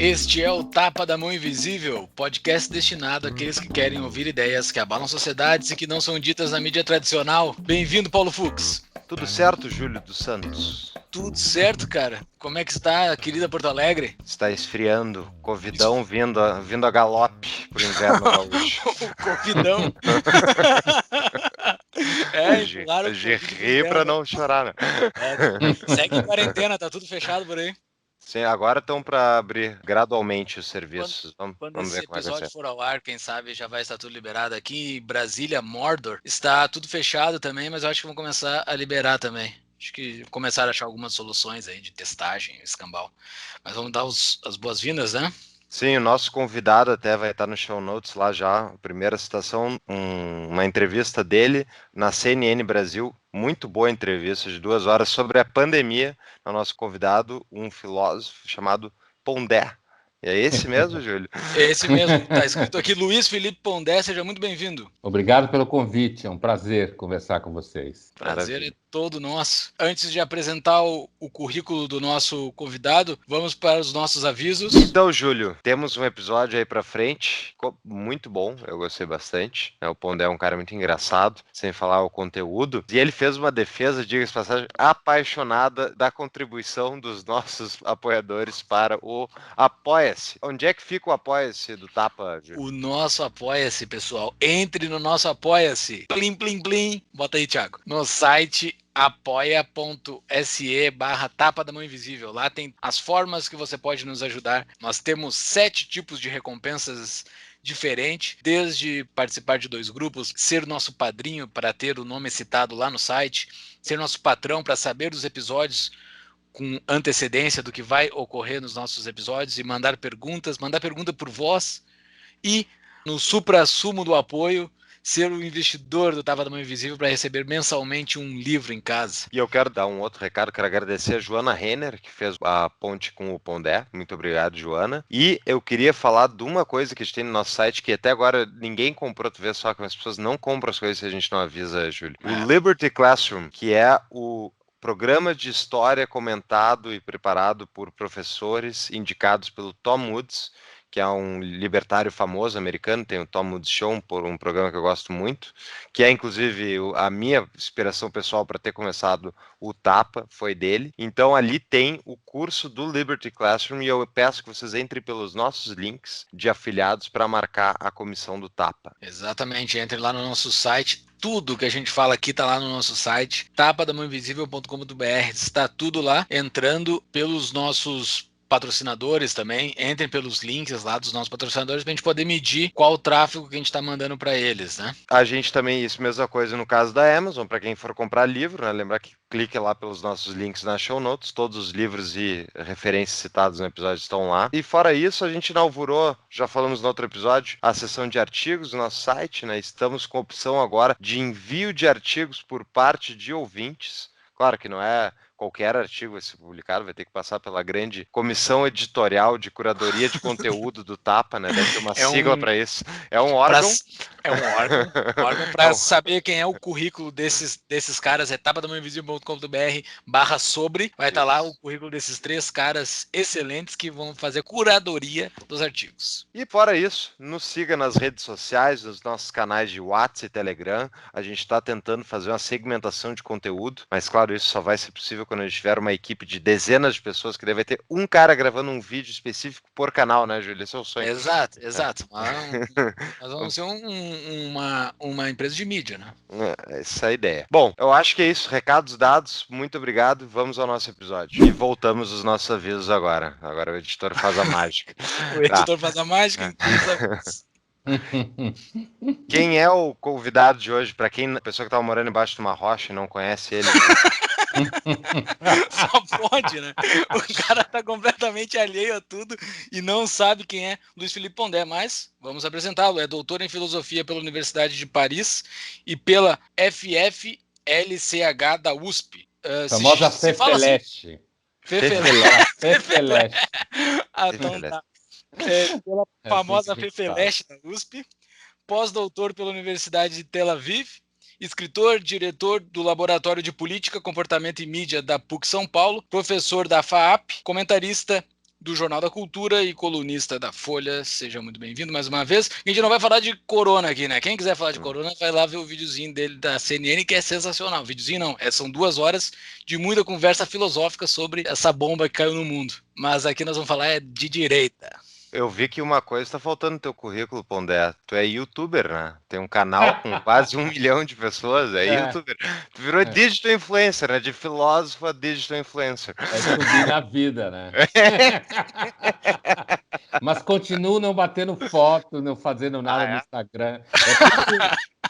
Este é o Tapa da Mão Invisível, podcast destinado àqueles que querem ouvir ideias que abalam sociedades e que não são ditas na mídia tradicional. Bem-vindo, Paulo Fux. Tudo certo, Júlio dos Santos? Tudo certo, cara. Como é que está, querida Porto Alegre? Está esfriando. Covidão vindo a galope pro inverno gaúcho. O Covidão. Claro. Hoje ri pra não chorar, né? Segue em quarentena, tá tudo fechado por aí. Sim, agora estão para abrir gradualmente os serviços. Quando vamos ver esse como é que vai episódio ser. for ao ar, quem sabe já vai estar tudo liberado. Aqui em Brasília, Mordor, está tudo fechado também, mas eu acho que vão começar a liberar também. Acho que começaram a achar algumas soluções aí de testagem, escambau. Mas vamos dar as boas-vindas, né? Sim, o nosso convidado até vai estar no show notes lá já. A primeira citação, uma entrevista dele na CNN Brasil. Muito boa entrevista de 2 horas sobre a pandemia. O nosso convidado, um filósofo chamado Pondé. E é esse mesmo, Júlio? É esse mesmo. Tá escrito aqui, Luiz Felipe Pondé. Seja muito bem-vindo. Obrigado pelo convite. É um prazer conversar com vocês. Prazer é todo nosso. Antes de apresentar o currículo do nosso convidado, vamos para os nossos avisos. Então, Júlio, temos um episódio aí pra frente, ficou muito bom, eu gostei bastante. O Pondé é um cara muito engraçado, sem falar o conteúdo. E ele fez uma defesa, diga-se de passagem, apaixonada da contribuição dos nossos apoiadores para o Apoia-se. Onde é que fica o Apoia-se do Tapa, Júlio? O nosso Apoia-se, pessoal. Entre no nosso Apoia-se. Plim, plim, plim. Bota aí, Thiago. No site apoia.se/Tapa da Mão Invisível. Lá tem as formas que você pode nos ajudar. Nós temos 7 tipos de recompensas diferentes, desde participar de 2 grupos, ser nosso padrinho para ter o nome citado lá no site, ser nosso patrão para saber dos episódios com antecedência do que vai ocorrer nos nossos episódios e mandar pergunta por voz, e no supra-sumo do apoio, ser o investidor do Tapa da Mão Invisível para receber mensalmente um livro em casa. E eu quero dar um outro recado, quero agradecer a Joana Renner, que fez a ponte com o Pondé. Muito obrigado, Joana. E eu queria falar de uma coisa que a gente tem no nosso site, que até agora ninguém comprou, tu vê só que as pessoas não compram as coisas que a gente não avisa, Júlio. O Liberty Classroom, que é o programa de história comentado e preparado por professores indicados pelo Tom Woods, que é um libertário famoso americano, tem o Tom Woods Show, um programa que eu gosto muito, que é inclusive a minha inspiração pessoal para ter começado o Tapa, foi dele. Então ali tem o curso do Liberty Classroom e eu peço que vocês entrem pelos nossos links de afiliados para marcar a comissão do Tapa. Exatamente, entre lá no nosso site. Tudo que a gente fala aqui está lá no nosso site, tapadamãoinvisível.com.br. Está tudo lá, entrando pelos nossos patrocinadores também, entrem pelos links lá dos nossos patrocinadores para a gente poder medir qual o tráfego que a gente está mandando para eles, né? A gente também, isso mesma coisa no caso da Amazon, para quem for comprar livro, né? Lembrar que clique lá pelos nossos links na show notes, todos os livros e referências citados no episódio estão lá. E fora isso, a gente inaugurou, já falamos no outro episódio, a seção de artigos do nosso site, né? Estamos com a opção agora de envio de artigos por parte de ouvintes. Claro que não é qualquer artigo vai ser publicado, vai ter que passar pela grande comissão editorial de curadoria de conteúdo do Tapa, né? Deve ter uma sigla para isso. É um órgão. É um órgão para saber quem é o currículo desses caras, é tapadamãoinvisível.com.br/sobre, vai estar lá o currículo desses 3 caras excelentes que vão fazer curadoria dos artigos. E fora isso, nos siga nas redes sociais, nos nossos canais de WhatsApp e Telegram. A gente está tentando fazer uma segmentação de conteúdo, mas claro, isso só vai ser possível quando a gente tiver uma equipe de dezenas de pessoas, que deve ter um cara gravando um vídeo específico por canal, né, Júlio? Esse é o sonho. Exato. Nós vamos ser uma empresa de mídia, né? Essa é a ideia. Bom, eu acho que é isso. Recados dados. Muito obrigado. Vamos ao nosso episódio. E voltamos os nossos avisos agora. Agora o editor faz a mágica. O editor faz a mágica. Quem é o convidado de hoje? Para quem, a pessoa que estava morando embaixo de uma rocha e não conhece ele. Só pode, né? O cara tá completamente alheio a tudo e não sabe quem é Luiz Felipe Pondé, mas vamos apresentá-lo. É doutor em filosofia pela Universidade de Paris e pela FFLCH da USP. Famosa Se fala assim, Fefeleche. Fefele. Aquela Fefele. Fefeleche. Então tá. Pela É assim que famosa a gente fala. Fefeleche da USP, pós-doutor pela Universidade de Tel Aviv, escritor, diretor do Laboratório de Política, Comportamento e Mídia da PUC São Paulo, professor da FAAP, comentarista do Jornal da Cultura e colunista da Folha. Seja muito bem-vindo mais uma vez. A gente não vai falar de corona aqui, né? Quem quiser falar de corona, vai lá ver o videozinho dele da CNN, que é sensacional. Videozinho não, são 2 horas de muita conversa filosófica sobre essa bomba que caiu no mundo. Mas aqui nós vamos falar de direita. Eu vi que uma coisa está faltando no teu currículo, Pondé. Tu é youtuber, né? Tem um canal com quase 1 milhão de pessoas, é É, youtuber. Tu virou é, digital influencer, né? De filósofo a digital influencer. é subir na vida, né? Mas continuo não batendo foto, não fazendo nada no Ah, Instagram.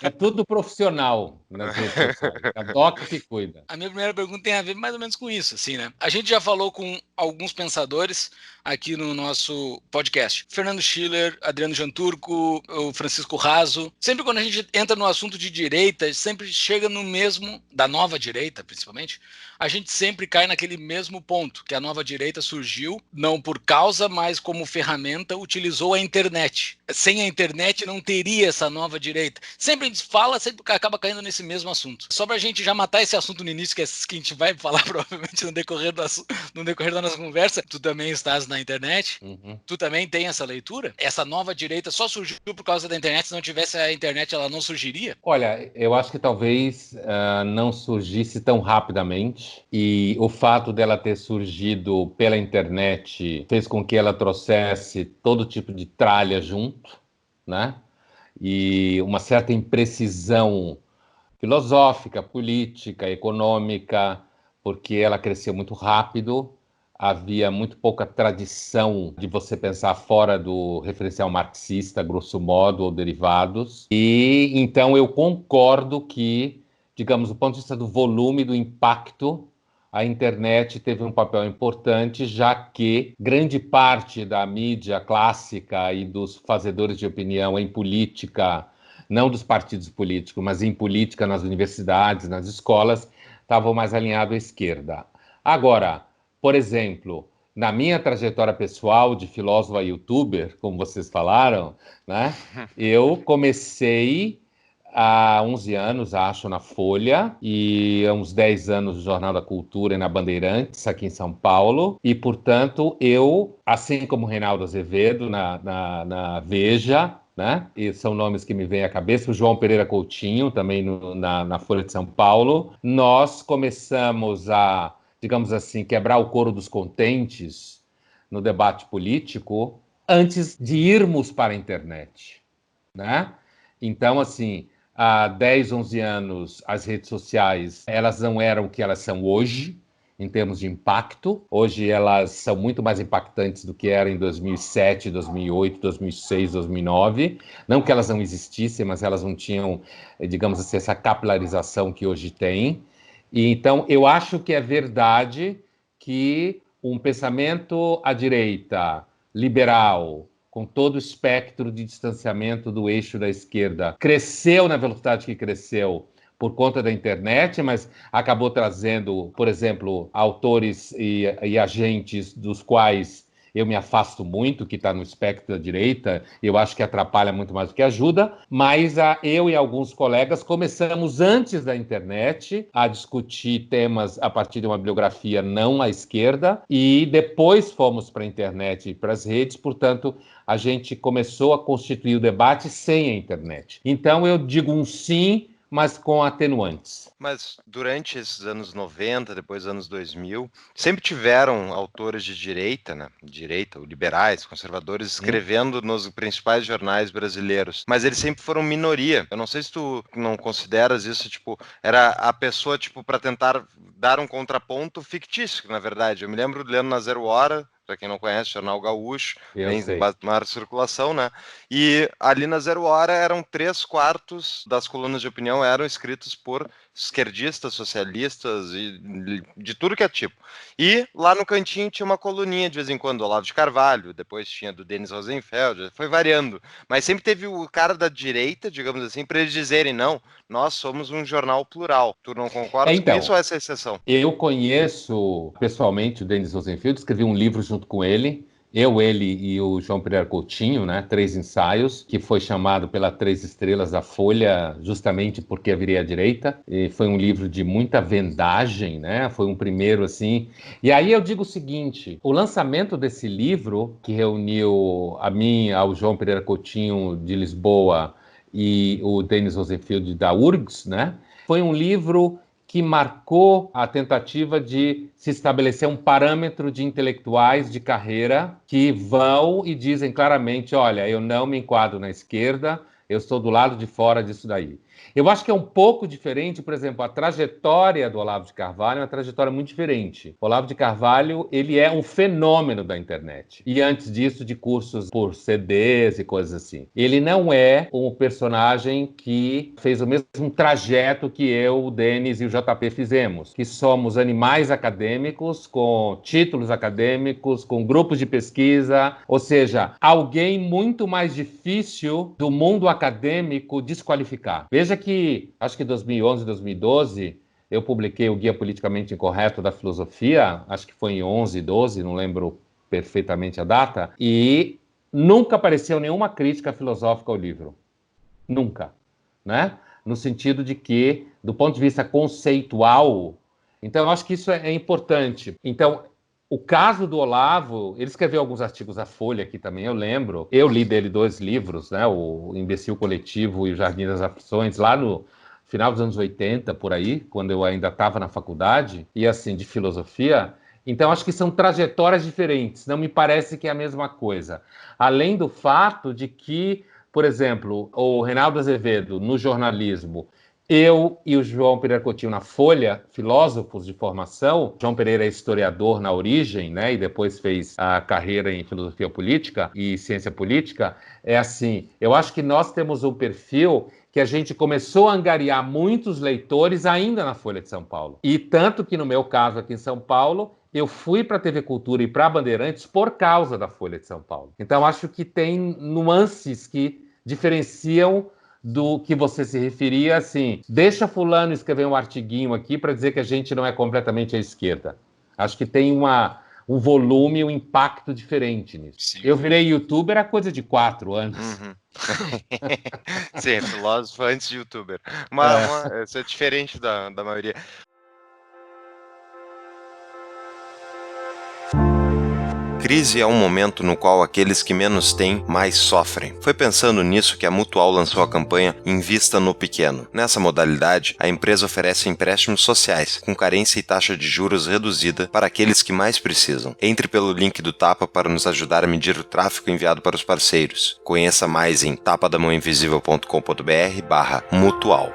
É tudo profissional nas redes sociais. A Doc que cuida. A minha primeira pergunta tem a ver mais ou menos com isso, assim, né? A gente já falou com alguns pensadores aqui no nosso podcast. Fernando Schiller, Adriano Janturco, o Francisco Raso. Sempre quando a gente entra no assunto de direita, sempre chega no mesmo, da nova direita, principalmente, a gente sempre cai naquele mesmo ponto, que a nova direita surgiu, não por causa, mas como ferramenta, utilizou a internet. Sem a internet não teria essa nova direita. Sempre a gente fala, sempre acaba caindo nesse mesmo assunto. Só pra gente já matar esse assunto no início, que é que a gente vai falar provavelmente no decorrer da nossa conversa, tu também estás na internet, Uhum. tu também tem essa leitura? Essa nova direita só surgiu por causa da internet, se não tivesse a internet ela não surgiria? Olha, eu acho que talvez não surgisse tão rapidamente, e o fato dela ter surgido pela internet fez com que ela trouxesse todo tipo de tralha junto, né? E uma certa imprecisão filosófica, política, econômica, porque ela cresceu muito rápido, havia muito pouca tradição de você pensar fora do referencial marxista, grosso modo, ou derivados. E então eu concordo que, digamos, do ponto de vista do volume, do impacto, a internet teve um papel importante, já que grande parte da mídia clássica e dos fazedores de opinião em política, não dos partidos políticos, mas em política nas universidades, nas escolas, estavam mais alinhados à esquerda. Agora, por exemplo, na minha trajetória pessoal de filósofo a youtuber, como vocês falaram, né, eu comecei há 11 anos, acho, na Folha, e há uns 10 anos no Jornal da Cultura e na Bandeirantes, aqui em São Paulo, e, portanto, eu, assim como Reinaldo Azevedo, na Veja, né? E são nomes que me vêm à cabeça, o João Pereira Coutinho, também na Folha de São Paulo. Nós começamos a, digamos assim, quebrar o couro dos contentes no debate político antes de irmos para a internet, né? Então, assim, há 10, 11 anos, as redes sociais, elas não eram o que elas são hoje, em termos de impacto. Hoje elas são muito mais impactantes do que eram em 2007, 2008, 2006, 2009. Não que elas não existissem, mas elas não tinham, digamos assim, essa capilarização que hoje tem. E então eu acho que é verdade que um pensamento à direita, liberal, com todo o espectro de distanciamento do eixo da esquerda, cresceu na velocidade que cresceu por conta da internet, mas acabou trazendo, por exemplo, autores e agentes dos quais eu me afasto muito, que está no espectro da direita, eu acho que atrapalha muito mais do que ajuda, mas eu e alguns colegas começamos antes da internet a discutir temas a partir de uma bibliografia não à esquerda, e depois fomos para a internet e para as redes, portanto, a gente começou a constituir o debate sem a internet. Então, eu digo um sim, mas com atenuantes. mas durante esses anos 90, depois dos anos 2000, sempre tiveram autores de direita, né? Direita, ou liberais, conservadores, escrevendo nos principais jornais brasileiros. Mas eles sempre foram minoria. Eu não sei se tu não consideras isso, tipo, era a pessoa, tipo, para tentar dar um contraponto fictício, na verdade. Eu me lembro lendo na Zero Hora, para quem não conhece, Jornal Gaúcho, Eu em sei. maior circulação, né? E ali na Zero Hora eram 3/4 das colunas de opinião eram escritos por esquerdistas, socialistas e de tudo que é tipo. E lá no cantinho tinha uma coluninha de vez em quando, do Olavo de Carvalho, depois tinha do Denis Rosenfeld, foi variando. Mas sempre teve o cara da direita, digamos assim, para eles dizerem, não, nós somos um jornal plural. Tu não concordas com isso Então, ou essa é a exceção? eu conheço pessoalmente o Denis Rosenfeld, escrevi um livro junto com ele, eu, ele e o João Pereira Coutinho, né? 3 ensaios, que foi chamado pela 3 Estrelas da Folha, justamente porque haveria à direita. E foi um livro de muita vendagem, né? Foi um primeiro, assim. E aí eu digo o seguinte: o lançamento desse livro, que reuniu a mim, ao João Pereira Coutinho de Lisboa e o Denis Rosenfeld da URGS, né? Foi um livro que marcou a tentativa de se estabelecer um parâmetro de intelectuais de carreira que vão e dizem claramente, olha, eu não me enquadro na esquerda, eu estou do lado de fora disso daí. Eu acho que é um pouco diferente, por exemplo, a trajetória do Olavo de Carvalho é uma trajetória muito diferente. O Olavo de Carvalho, ele é um fenômeno da internet. E antes disso, de cursos por CDs e coisas assim. Ele não é um personagem que fez o mesmo trajeto que eu, o Denis e o JP fizemos, que somos animais acadêmicos, com títulos acadêmicos, com grupos de pesquisa, ou seja, alguém muito mais difícil do mundo acadêmico desqualificar. Veja que, acho que 2011, 2012, eu publiquei o Guia Politicamente Incorreto da Filosofia, acho que foi em 11, 12, não lembro perfeitamente a data, e nunca apareceu nenhuma crítica filosófica ao livro. Nunca, né? No sentido de que, do ponto de vista conceitual, então eu acho que isso é importante. Então, o caso do Olavo, ele escreveu alguns artigos à Folha aqui também, eu lembro. Eu li dele 2 livros, né? O Imbecil Coletivo e o Jardim das Aflições, lá no final dos anos 80, por aí, quando eu ainda estava na faculdade, e assim, de filosofia. Então, acho que são trajetórias diferentes, não me parece que é a mesma coisa. Além do fato de que, por exemplo, o Reinaldo Azevedo, no jornalismo, eu e o João Pereira Coutinho na Folha, filósofos de formação. João Pereira é historiador na origem, né? E depois fez a carreira em filosofia política e ciência política. É assim, eu acho que nós temos um perfil que a gente começou a angariar muitos leitores ainda na Folha de São Paulo. E tanto que no meu caso aqui em São Paulo, eu fui para a TV Cultura e para a Bandeirantes por causa da Folha de São Paulo. Então acho que tem nuances que diferenciam do que você se referia, assim, deixa fulano escrever um artiguinho aqui para dizer que a gente não é completamente à esquerda. Acho que tem um volume, um impacto diferente nisso. Sim. Eu virei youtuber há coisa de 4 anos. Uhum. Sim, filósofo antes de youtuber. Isso é diferente da maioria. Crise é um momento no qual aqueles que menos têm mais sofrem. Foi pensando nisso que a Mutual lançou a campanha Invista no Pequeno. Nessa modalidade, a empresa oferece empréstimos sociais, com carência e taxa de juros reduzida para aqueles que mais precisam. Entre pelo link do Tapa para nos ajudar a medir o tráfego enviado para os parceiros. Conheça mais em tapadamãoinvisível.com.br/mutual.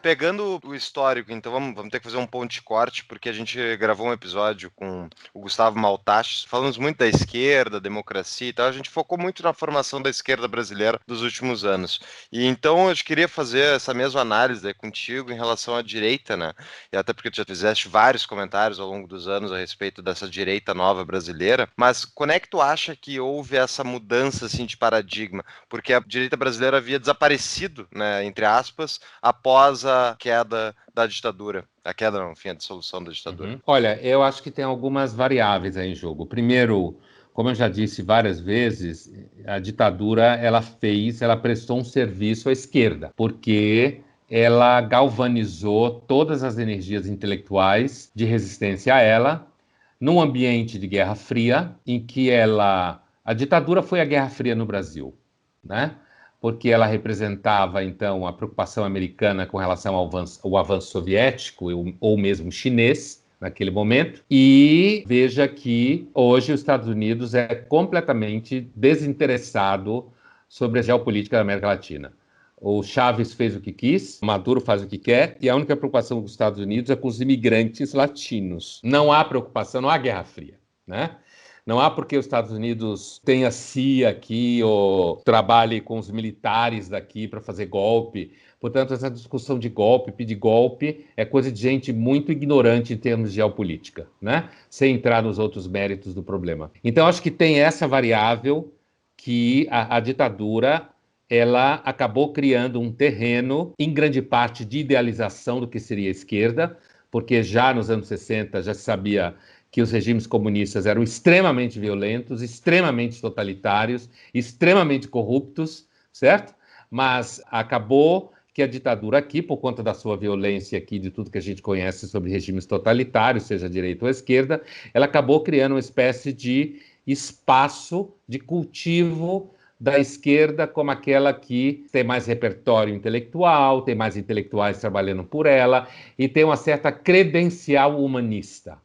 Pegando o histórico, então vamos ter que fazer um ponto de corte, porque a gente gravou um episódio com o Gustavo Maltaches, falamos muito da esquerda, democracia e tal, a gente focou muito na formação da esquerda brasileira dos últimos anos. E então eu queria fazer essa mesma análise aí contigo em relação à direita, né? E até porque tu já fizeste vários comentários ao longo dos anos a respeito dessa direita nova brasileira, mas quando é que tu acha que houve essa mudança assim, de paradigma? Porque a direita brasileira havia desaparecido, né, entre aspas, após a queda da ditadura. A queda não, enfim, a dissolução da ditadura. Uhum. Olha, eu acho que tem algumas variáveis aí em jogo. Primeiro, como eu já disse várias vezes, a ditadura ela prestou um serviço à esquerda, porque ela galvanizou todas as energias intelectuais de resistência a ela, num ambiente de Guerra Fria, em que a ditadura foi a Guerra Fria no Brasil, né? Porque ela representava, então, a preocupação americana com relação ao avanço soviético ou mesmo chinês, naquele momento. E veja que hoje os Estados Unidos é completamente desinteressado sobre a geopolítica da América Latina. O Chávez fez o que quis, Maduro faz o que quer, e a única preocupação dos Estados Unidos é com os imigrantes latinos. Não há preocupação, não há Guerra Fria, né? Não há porque os Estados Unidos tenha CIA aqui ou trabalhe com os militares daqui para fazer golpe. Portanto, essa discussão de golpe, pedir golpe, é coisa de gente muito ignorante em termos de geopolítica, né? Sem entrar nos outros méritos do problema. Então, acho que tem essa variável que a ditadura ela acabou criando um terreno, em grande parte, de idealização do que seria a esquerda, porque já nos anos 60 já se sabia que os regimes comunistas eram extremamente violentos, extremamente totalitários, extremamente corruptos, certo? Mas acabou que a ditadura aqui, por conta da sua violência aqui, de tudo que a gente conhece sobre regimes totalitários, seja direita ou esquerda, ela acabou criando uma espécie de espaço de cultivo da esquerda como aquela que tem mais repertório intelectual, tem mais intelectuais trabalhando por ela e tem uma certa credencial humanista,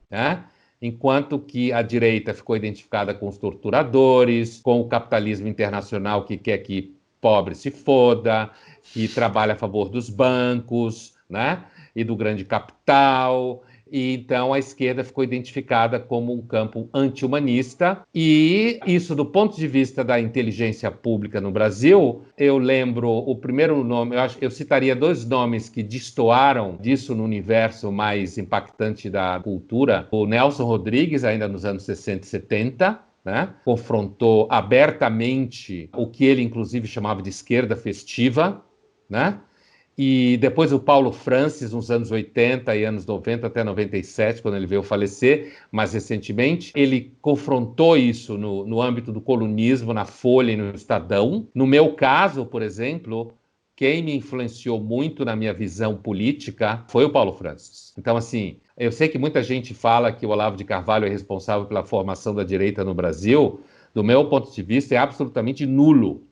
né? Enquanto que a direita ficou identificada com os torturadores, com o capitalismo internacional que quer que pobre se foda, que trabalha a favor dos bancos, né? E do grande capital. E então a esquerda ficou identificada como um campo anti-humanista, e isso do ponto de vista da inteligência pública no Brasil, eu lembro o primeiro nome, eu citaria dois nomes que destoaram disso no universo mais impactante da cultura, o Nelson Rodrigues, ainda nos anos 60 e 70, né? Confrontou abertamente o que ele inclusive chamava de esquerda festiva, né? E depois o Paulo Francis, nos anos 80 e anos 90 até 97, quando ele veio falecer, mais recentemente, ele confrontou isso no âmbito do colunismo, na Folha e no Estadão. No meu caso, por exemplo, quem me influenciou muito na minha visão política foi o Paulo Francis. Então, assim, eu sei que muita gente fala que o Olavo de Carvalho é responsável pela formação da direita no Brasil. Do meu ponto de vista, é absolutamente nulo.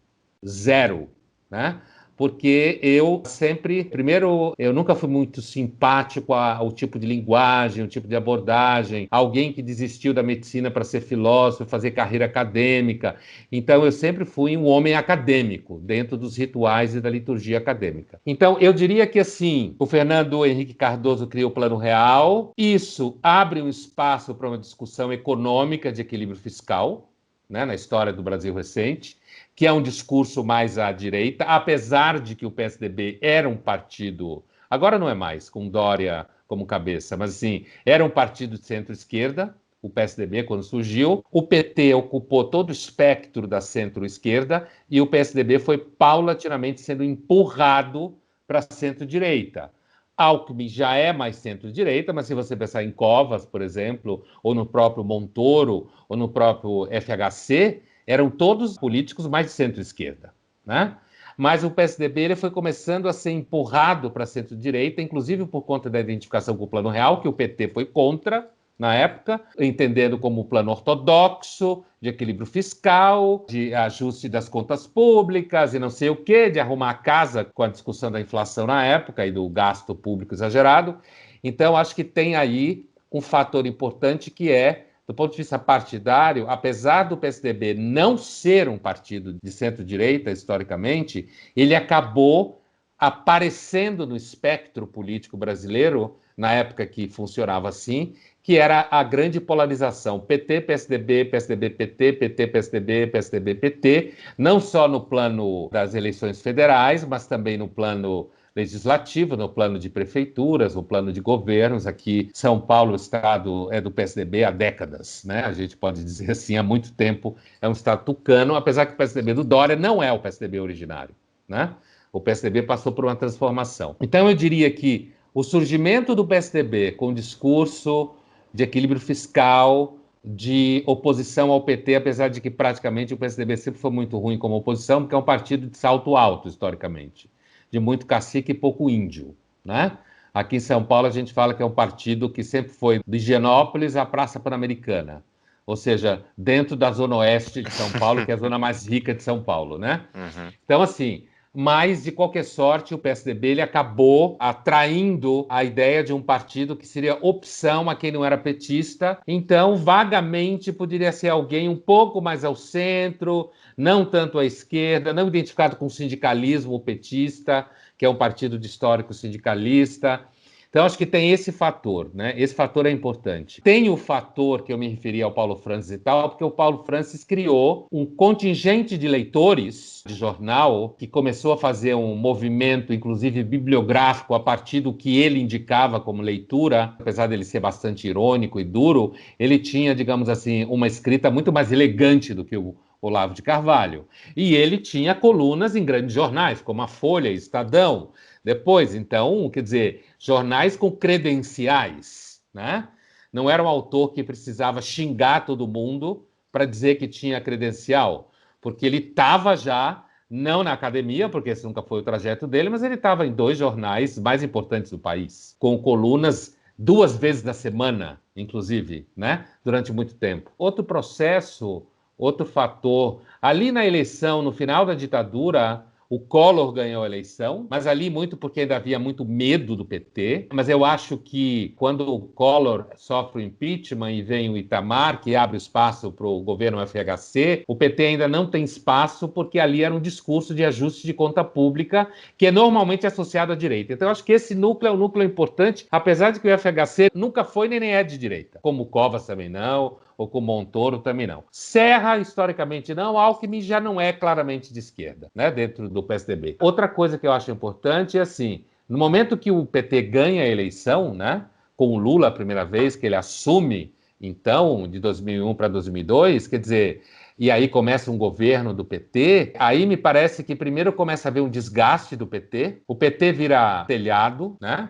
Zero, né? Porque eu sempre, primeiro, eu nunca fui muito simpático ao tipo de linguagem, ao tipo de abordagem, alguém que desistiu da medicina para ser filósofo, fazer carreira acadêmica. Então, eu sempre fui um homem acadêmico, dentro dos rituais e da liturgia acadêmica. Então, eu diria que, assim, o Fernando Henrique Cardoso criou o Plano Real, isso abre um espaço para uma discussão econômica de equilíbrio fiscal, né, na história do Brasil recente, que é um discurso mais à direita, apesar de que o PSDB era um partido, agora não é mais, com Dória como cabeça, mas assim, era um partido de centro-esquerda, o PSDB quando surgiu, o PT ocupou todo o espectro da centro-esquerda e o PSDB foi paulatinamente sendo empurrado para a centro-direita. Alckmin já é mais centro-direita, mas se você pensar em Covas, por exemplo, ou no próprio Montoro, ou no próprio FHC, eram todos políticos mais de centro-esquerda, né? Mas o PSDB ele foi começando a ser empurrado para a centro-direita, inclusive por conta da identificação com o Plano Real, que o PT foi contra na época, entendendo como um plano ortodoxo, de equilíbrio fiscal, de ajuste das contas públicas e não sei o quê, de arrumar a casa com a discussão da inflação na época e do gasto público exagerado. Então, acho que tem aí um fator importante que é, do ponto de vista partidário, apesar do PSDB não ser um partido de centro-direita, historicamente, ele acabou aparecendo no espectro político brasileiro, na época que funcionava assim, que era a grande polarização, PT, PSDB, PSDB, PT, PT, PSDB, PSDB, PT, não só no plano das eleições federais, mas também no plano legislativo, no plano de prefeituras, no plano de governos. Aqui, São Paulo, o estado é do PSDB há décadas, né? A gente pode dizer assim, há muito tempo é um estado tucano, apesar que o PSDB do Dória não é o PSDB originário, né? O PSDB passou por uma transformação. Então, eu diria que o surgimento do PSDB com o discurso de equilíbrio fiscal, de oposição ao PT, apesar de que praticamente o PSDB sempre foi muito ruim como oposição, porque é um partido de salto alto, historicamente, de muito cacique e pouco índio, né? Aqui em São Paulo a gente fala que é um partido que sempre foi de Higienópolis à Praça Pan-Americana, ou seja, dentro da zona oeste de São Paulo, que é a zona mais rica de São Paulo, né? Uhum. Então, assim, mas, de qualquer sorte, o PSDB ele acabou atraindo a ideia de um partido que seria opção a quem não era petista. Então, vagamente, poderia ser alguém um pouco mais ao centro, não tanto à esquerda, não identificado com o sindicalismo petista, que é um partido de histórico sindicalista. Então, acho que tem esse fator, né? Esse fator é importante. Tem o fator que eu me referi ao Paulo Francis e tal, porque o Paulo Francis criou um contingente de leitores de jornal que começou a fazer um movimento, inclusive bibliográfico, a partir do que ele indicava como leitura. Apesar dele ser bastante irônico e duro, ele tinha, digamos assim, uma escrita muito mais elegante do que o Olavo de Carvalho. E ele tinha colunas em grandes jornais, como a Folha e Estadão. Depois, então, quer dizer, jornais com credenciais, né? Não era um autor que precisava xingar todo mundo para dizer que tinha credencial, porque ele estava já, não na academia, porque esse nunca foi o trajeto dele, mas ele estava em 2 jornais mais importantes do país, com colunas 2 vezes na semana, inclusive, né? Durante muito tempo. Outro processo, outro fator, ali na eleição, no final da ditadura, o Collor ganhou a eleição, mas ali muito porque ainda havia muito medo do PT. Mas eu acho que quando o Collor sofre o impeachment e vem o Itamar, que abre espaço para o governo FHC, o PT ainda não tem espaço porque ali era um discurso de ajuste de conta pública que é normalmente associado à direita. Então eu acho que esse núcleo é um núcleo importante, apesar de que o FHC nunca foi nem é de direita, como o Covas também não, ou com Montoro também não. Serra, historicamente não, Alckmin já não é claramente de esquerda, né, dentro do PSDB. Outra coisa que eu acho importante é assim, no momento que o PT ganha a eleição, né, com o Lula a primeira vez, que ele assume, então, de 2001 para 2002, quer dizer, e aí começa um governo do PT, aí me parece que primeiro começa a haver um desgaste do PT, o PT vira telhado, né,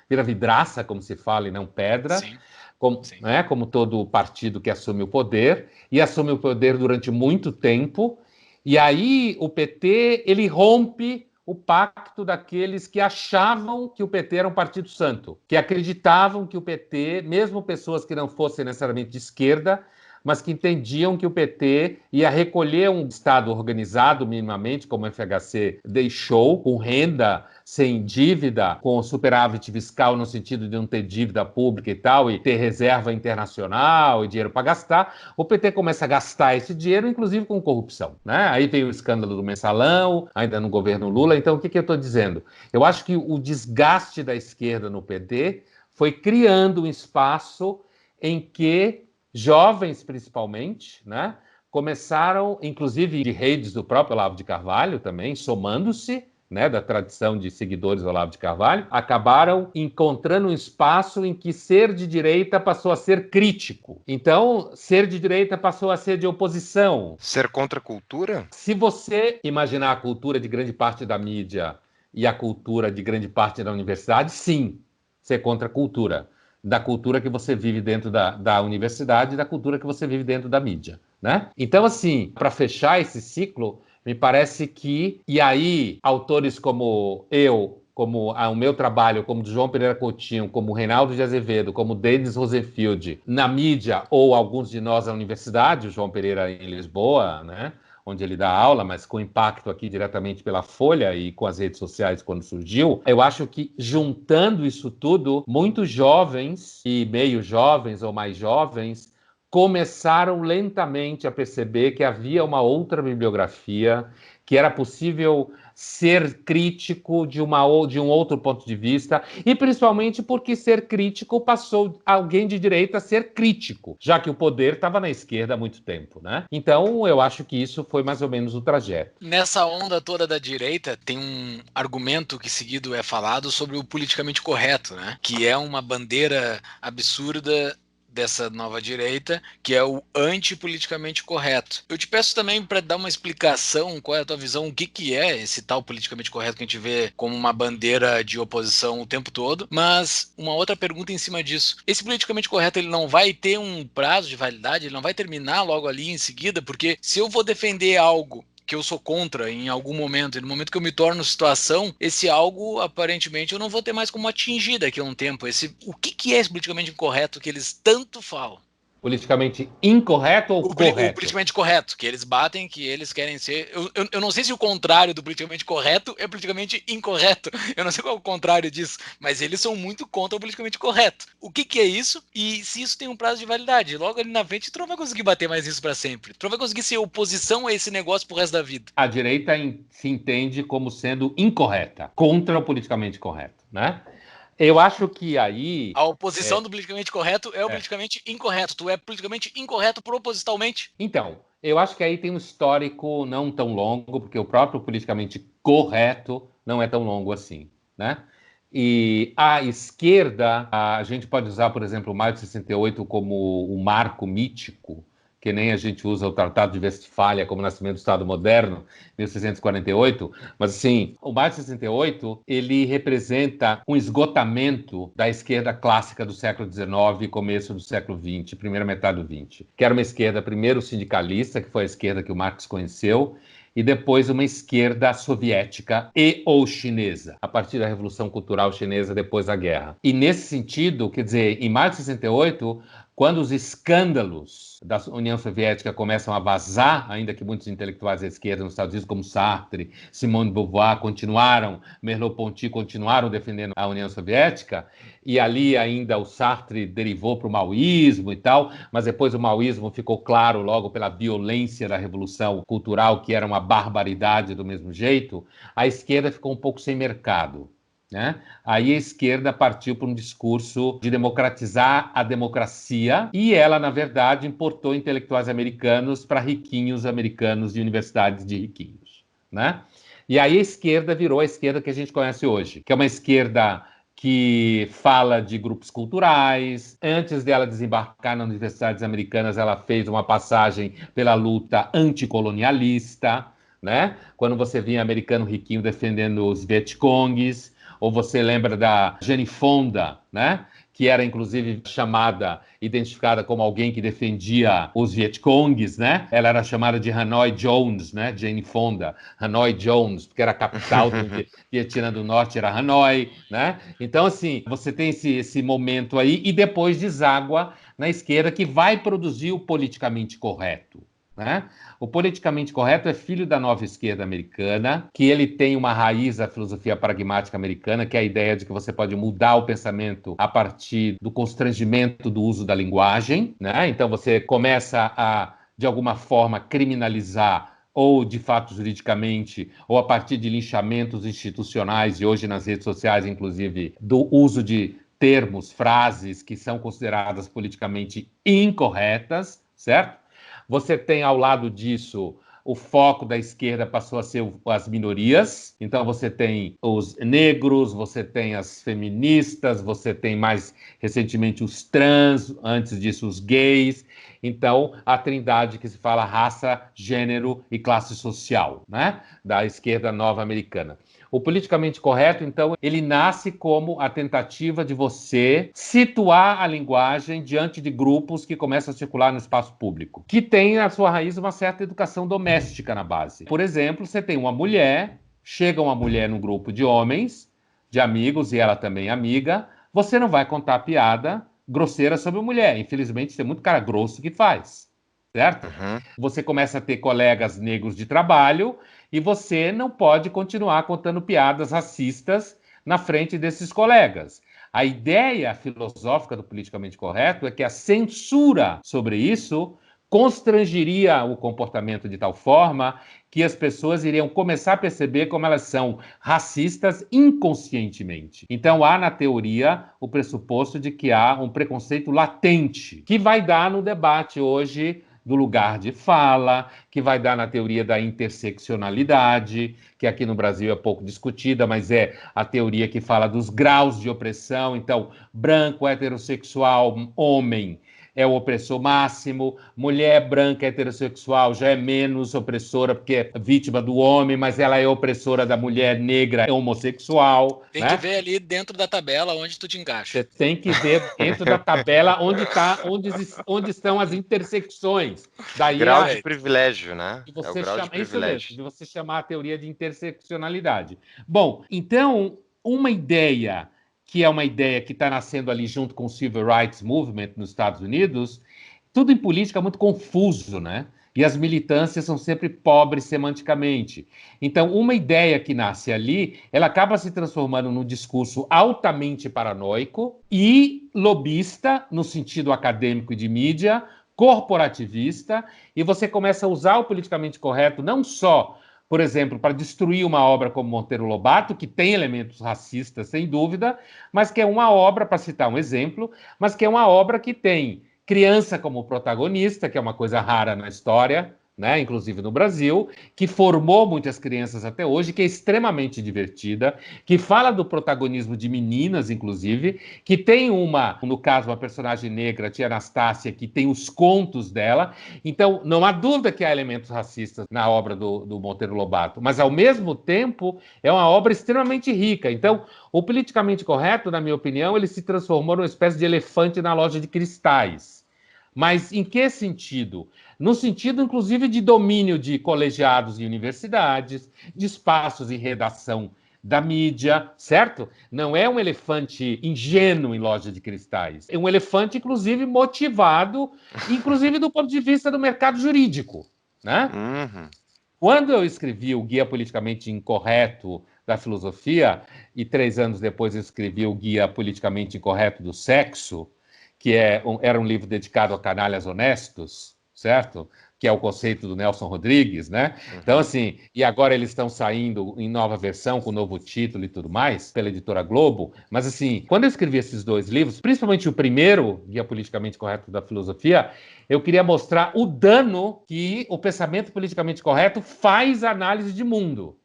vira vidraça, como se fala, e não pedra. Sim. Como todo partido que assume o poder, e assume o poder durante muito tempo, e aí o PT ele rompe o pacto daqueles que achavam que o PT era um partido santo, que acreditavam que o PT, mesmo pessoas que não fossem necessariamente de esquerda, mas que entendiam que o PT ia recolher um Estado organizado minimamente, como o FHC deixou, com renda, sem dívida, com superávit fiscal no sentido de não ter dívida pública e tal, e ter reserva internacional e dinheiro para gastar. O PT começa a gastar esse dinheiro, inclusive com corrupção, né? Aí veio o escândalo do Mensalão, ainda no governo Lula. Então, o que eu estou dizendo? Eu acho que o desgaste da esquerda no PT foi criando um espaço em que jovens, principalmente, né, começaram, inclusive de redes do próprio Olavo de Carvalho também, somando-se, né, da tradição de seguidores do Olavo de Carvalho, acabaram encontrando um espaço em que ser de direita passou a ser crítico. Então, ser de direita passou a ser de oposição. Ser contra a cultura? Se você imaginar a cultura de grande parte da mídia e a cultura de grande parte da universidade, sim, ser contra a cultura. Da cultura que você vive dentro da universidade e da cultura que você vive dentro da mídia, né? Então, assim, para fechar esse ciclo, me parece que, e aí, autores como eu, como o meu trabalho, como do João Pereira Coutinho, como o Reinaldo de Azevedo, como o Denis Rosenfield, na mídia, ou alguns de nós na universidade, o João Pereira em Lisboa, né, onde ele dá aula, mas com impacto aqui diretamente pela Folha e com as redes sociais quando surgiu, eu acho que juntando isso tudo, muitos jovens e meio jovens ou mais jovens começaram lentamente a perceber que havia uma outra bibliografia, que era possível ser crítico de um outro ponto de vista, e principalmente porque ser crítico passou alguém de direita a ser crítico, já que o poder estava na esquerda há muito tempo, né? Então, eu acho que isso foi mais ou menos o trajeto. Nessa onda toda da direita, tem um argumento que seguido é falado sobre o politicamente correto, né? Que é uma bandeira absurda dessa nova direita, que é o antipoliticamente correto. Eu te peço também para dar uma explicação, qual é a tua visão, o que é esse tal politicamente correto que a gente vê como uma bandeira de oposição o tempo todo, mas uma outra pergunta em cima disso. Esse politicamente correto, ele não vai ter um prazo de validade, ele não vai terminar logo ali em seguida, porque se eu vou defender algo que eu sou contra em algum momento, e no momento que eu me torno situação, esse algo, aparentemente, eu não vou ter mais como atingir daqui a um tempo. O que é esse politicamente incorreto que eles tanto falam? Politicamente incorreto ou O correto? politicamente correto, que eles batem, que eles querem ser. Eu não sei se o contrário do politicamente correto é politicamente incorreto. Eu não sei qual é o contrário disso, mas eles são muito contra o politicamente correto. O que é isso? E se isso tem um prazo de validade? Logo ali na frente, tu não vai conseguir bater mais isso para sempre. Tu não vai conseguir ser oposição a esse negócio pro resto da vida. A direita se entende como sendo incorreta, contra o politicamente correto, né? Eu acho que aí... A oposição do politicamente correto é o É. politicamente incorreto. Tu é politicamente incorreto propositalmente. Então, eu acho que aí tem um histórico não tão longo, porque o próprio politicamente correto não é tão longo assim, né? E a esquerda, a gente pode usar, por exemplo, o Maio de 68 como um marco mítico, que nem a gente usa o Tratado de Westfália como nascimento do Estado moderno, 1648, mas assim, o Maio de 68, ele representa um esgotamento da esquerda clássica do século XIX e começo do século XX, primeira metade do XX, que era uma esquerda primeiro sindicalista, que foi a esquerda que o Marx conheceu, e depois uma esquerda soviética e ou chinesa, a partir da Revolução Cultural Chinesa depois da guerra. E nesse sentido, quer dizer, em maio de 68, quando os escândalos da União Soviética começam a vazar, ainda que muitos intelectuais da esquerda nos Estados Unidos, como Sartre, Simone de Beauvoir, Merleau-Ponty continuaram defendendo a União Soviética, e ali ainda o Sartre derivou para o maoísmo e tal, mas depois o maoísmo ficou claro logo pela violência da Revolução Cultural, que era uma barbaridade do mesmo jeito, a esquerda ficou um pouco sem mercado. Né? Aí a esquerda partiu para um discurso de democratizar a democracia e ela, na verdade, importou intelectuais americanos para riquinhos americanos de universidades de riquinhos. Né? E aí a esquerda virou a esquerda que a gente conhece hoje, que é uma esquerda que fala de grupos culturais. Antes dela desembarcar nas universidades americanas, ela fez uma passagem pela luta anticolonialista, né? Quando você via americano riquinho defendendo os Vietcongues, ou você lembra da Jane Fonda, né? Que era inclusive chamada, identificada como alguém que defendia os Vietcongues, né? Ela era chamada de Hanoi Jones, né? Jane Fonda, Hanoi Jones, porque era a capital do Vietnã do Norte, era Hanoi, né? Então, assim, você tem esse momento aí e depois deságua na esquerda que vai produzir o politicamente correto. Né? O politicamente correto é filho da nova esquerda americana, que ele tem uma raiz da filosofia pragmática americana, que é a ideia de que você pode mudar o pensamento a partir do constrangimento do uso da linguagem. Né? Então você começa a, de alguma forma, criminalizar ou de fato juridicamente, ou a partir de linchamentos institucionais, e hoje nas redes sociais, inclusive, do uso de termos, frases que são consideradas politicamente incorretas, certo? Você tem ao lado disso o foco da esquerda passou a ser as minorias. Então você tem os negros, você tem as feministas, você tem mais recentemente os trans, antes disso os gays. Então a trindade que se fala raça, gênero e classe social, né? Da esquerda nova americana. O politicamente correto, então, ele nasce como a tentativa de você situar a linguagem diante de grupos que começam a circular no espaço público, que tem na sua raiz uma certa educação doméstica na base. Por exemplo, você tem uma mulher, chega uma mulher num grupo de homens, de amigos, e ela também é amiga, você não vai contar piada grosseira sobre a mulher. Infelizmente, tem muito cara grosso que faz. Certo? Uhum. Você começa a ter colegas negros de trabalho e você não pode continuar contando piadas racistas na frente desses colegas. A ideia filosófica do politicamente correto é que a censura sobre isso constrangeria o comportamento de tal forma que as pessoas iriam começar a perceber como elas são racistas inconscientemente. Então há na teoria o pressuposto de que há um preconceito latente, que vai dar no debate hoje do lugar de fala, que vai dar na teoria da interseccionalidade, que aqui no Brasil é pouco discutida, mas é a teoria que fala dos graus de opressão. Então, branco, heterossexual, homem é o opressor máximo, mulher branca heterossexual já é menos opressora porque é vítima do homem, mas ela é opressora da mulher negra homossexual. Tem que ver ali dentro da tabela onde tu te encaixa. Você tem que ver dentro da tabela onde estão as intersecções. Daí grau de privilégio, né? de você É o grau de privilégio. isso mesmo, de você chamar a teoria de interseccionalidade. Bom, então, uma ideia que é uma ideia que está nascendo ali junto com o Civil Rights Movement nos Estados Unidos, tudo em política é muito confuso, né? E as militâncias são sempre pobres semanticamente. Então, uma ideia que nasce ali, ela acaba se transformando num discurso altamente paranoico e lobista, no sentido acadêmico e de mídia, corporativista, e você começa a usar o politicamente correto não só, por exemplo, para destruir uma obra como Monteiro Lobato, que tem elementos racistas, sem dúvida, mas que é uma obra, para citar um exemplo, mas que é uma obra que tem criança como protagonista, que é uma coisa rara na história, né, inclusive no Brasil, que formou muitas crianças até hoje, que é extremamente divertida, que fala do protagonismo de meninas, inclusive, que tem no caso, uma personagem negra, tia Anastácia, que tem os contos dela. Então, não há dúvida que há elementos racistas na obra do Monteiro Lobato, mas, ao mesmo tempo, é uma obra extremamente rica. Então, o politicamente correto, na minha opinião, ele se transformou numa espécie de elefante na loja de cristais. Mas em que sentido? No sentido, inclusive, de domínio de colegiados e universidades, de espaços em redação da mídia, certo? Não é um elefante ingênuo em loja de cristais. É um elefante, inclusive, motivado, inclusive do ponto de vista do mercado jurídico, né? Uhum. Quando eu escrevi o Guia Politicamente Incorreto da Filosofia, e 3 anos depois eu escrevi o Guia Politicamente Incorreto do Sexo, que era um livro dedicado a canalhas honestos, certo? Que é o conceito do Nelson Rodrigues, né? Então, assim, e agora eles estão saindo em nova versão, com novo título e tudo mais, pela editora Globo. Mas, assim, quando eu escrevi esses 2 livros, principalmente o primeiro, Guia Politicamente Correto da Filosofia, eu queria mostrar o dano que o pensamento politicamente correto faz à análise de mundo.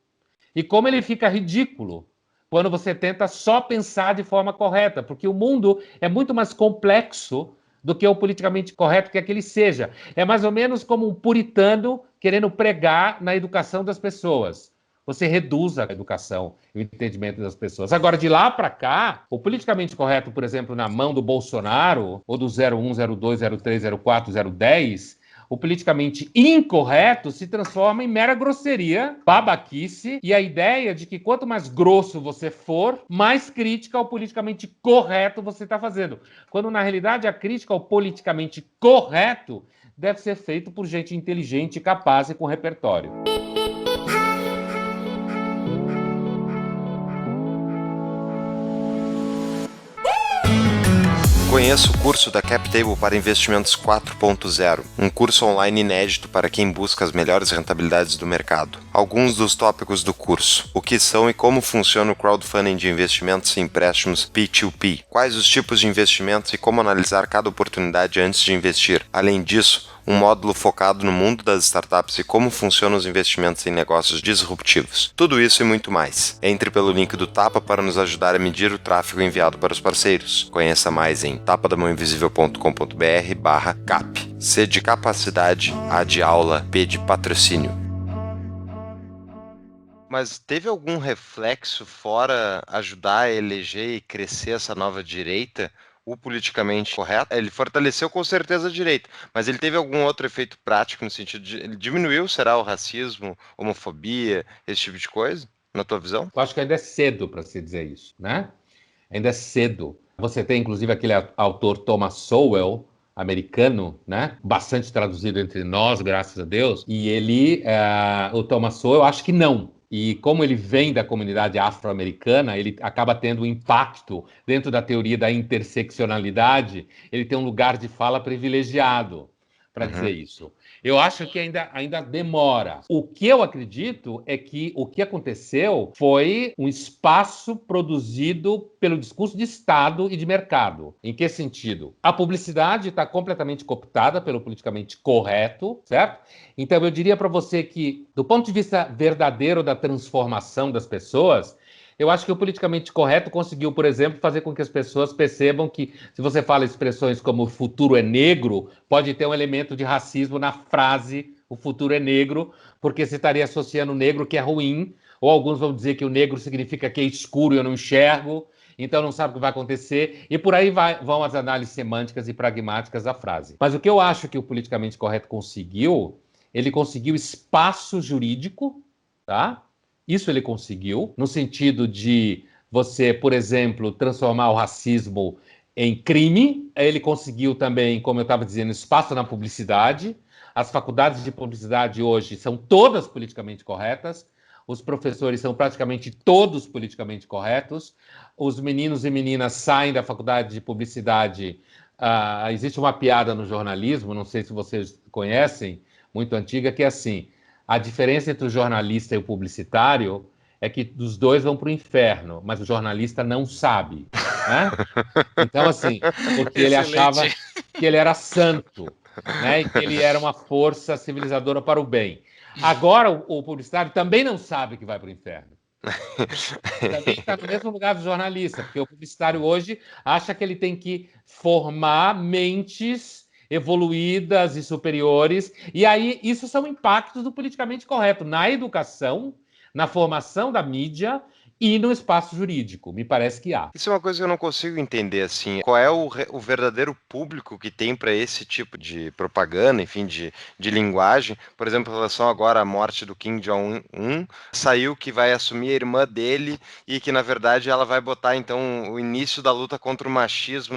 E como ele fica ridículo quando você tenta só pensar de forma correta, porque o mundo é muito mais complexo do que o politicamente correto quer que ele seja. É mais ou menos como um puritano querendo pregar na educação das pessoas. Você reduz a educação e o entendimento das pessoas. Agora, de lá para cá, o politicamente correto, por exemplo, na mão do Bolsonaro, ou do 01, 02, 03, 04, 010, o politicamente incorreto se transforma em mera grosseria, babaquice, e a ideia de que quanto mais grosso você for, mais crítica ao politicamente correto você está fazendo. Quando, na realidade, a crítica ao politicamente correto deve ser feita por gente inteligente, capaz e com repertório. Conheça o curso da CapTable para Investimentos 4.0, um curso online inédito para quem busca as melhores rentabilidades do mercado. Alguns dos tópicos do curso: o que são e como funciona o crowdfunding de investimentos e empréstimos P2P, quais os tipos de investimentos e como analisar cada oportunidade antes de investir. Além disso, um módulo focado no mundo das startups e como funcionam os investimentos em negócios disruptivos. Tudo isso e muito mais. Entre pelo link do Tapa para nos ajudar a medir o tráfego enviado para os parceiros. Conheça mais em tapadamãoinvisível.com.br/cap. C de capacidade, A de aula, P de patrocínio. Mas teve algum reflexo fora ajudar a eleger e crescer essa nova direita? O politicamente correto, ele fortaleceu com certeza a direita, mas ele teve algum outro efeito prático no sentido de ele diminuiu, será, o racismo, homofobia, esse tipo de coisa, na tua visão? Eu acho que ainda é cedo para se dizer isso, né? Ainda é cedo. Você tem, inclusive, aquele autor Thomas Sowell, americano, né? Bastante traduzido entre nós, graças a Deus. E ele, o Thomas Sowell, eu acho que não. E como ele vem da comunidade afro-americana, ele acaba tendo um impacto dentro da teoria da interseccionalidade. Ele tem um lugar de fala privilegiado para dizer isso. Eu acho que ainda demora. O que eu acredito é que o que aconteceu foi um espaço produzido pelo discurso de Estado e de mercado. Em que sentido? A publicidade está completamente cooptada pelo politicamente correto, certo? Então eu diria para você que, do ponto de vista verdadeiro da transformação das pessoas, eu acho que o politicamente correto conseguiu, por exemplo, fazer com que as pessoas percebam que, se você fala expressões como o futuro é negro, pode ter um elemento de racismo na frase o futuro é negro, porque você estaria associando o negro que é ruim, ou alguns vão dizer que o negro significa que é escuro e eu não enxergo, então não sabe o que vai acontecer, e por aí vão as análises semânticas e pragmáticas da frase. Mas o que eu acho que o politicamente correto conseguiu, ele conseguiu espaço jurídico, tá? Isso ele conseguiu, no sentido de você, por exemplo, transformar o racismo em crime, ele conseguiu também, como eu estava dizendo, espaço na publicidade. As faculdades de publicidade hoje são todas politicamente corretas, os professores são praticamente todos politicamente corretos, os meninos e meninas saem da faculdade de publicidade. Existe uma piada no jornalismo, não sei se vocês conhecem, muito antiga, que é assim: a diferença entre o jornalista e o publicitário é que os dois vão para o inferno, mas o jornalista não sabe, né? Então, assim, porque ele achava Excelente. que ele era santo, né? E que ele era uma força civilizadora para o bem. Agora, o publicitário também não sabe que vai para o inferno. Também está no mesmo lugar do jornalista, porque o publicitário hoje acha que ele tem que formar mentes evoluídas e superiores, e aí isso são impactos do politicamente correto na educação, na formação da mídia e no espaço jurídico. Me parece que há. Isso é uma coisa que eu não consigo entender, assim, qual é o verdadeiro público que tem para esse tipo de propaganda, enfim, de linguagem. Por exemplo, em relação agora à morte do Kim Jong-un, saiu que vai assumir a irmã dele e que, na verdade, ela vai botar, então, o início da luta contra o machismo.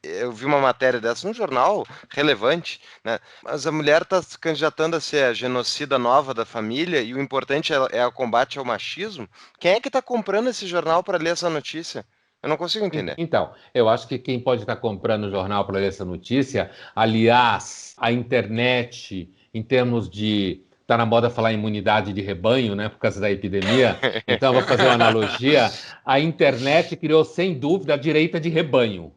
Eu vi uma matéria dessa num jornal relevante, né? Mas a mulher está se candidatando a ser a genocida nova da família e o importante é o combate ao machismo. Quem é que está comprando esse jornal para ler essa notícia? Eu não consigo entender. Então, eu acho que quem pode estar comprando o jornal para ler essa notícia, aliás, a internet, em termos de. Está na moda falar imunidade de rebanho, né, por causa da epidemia. Então, eu vou fazer uma analogia. A internet criou, sem dúvida, a direita de rebanho,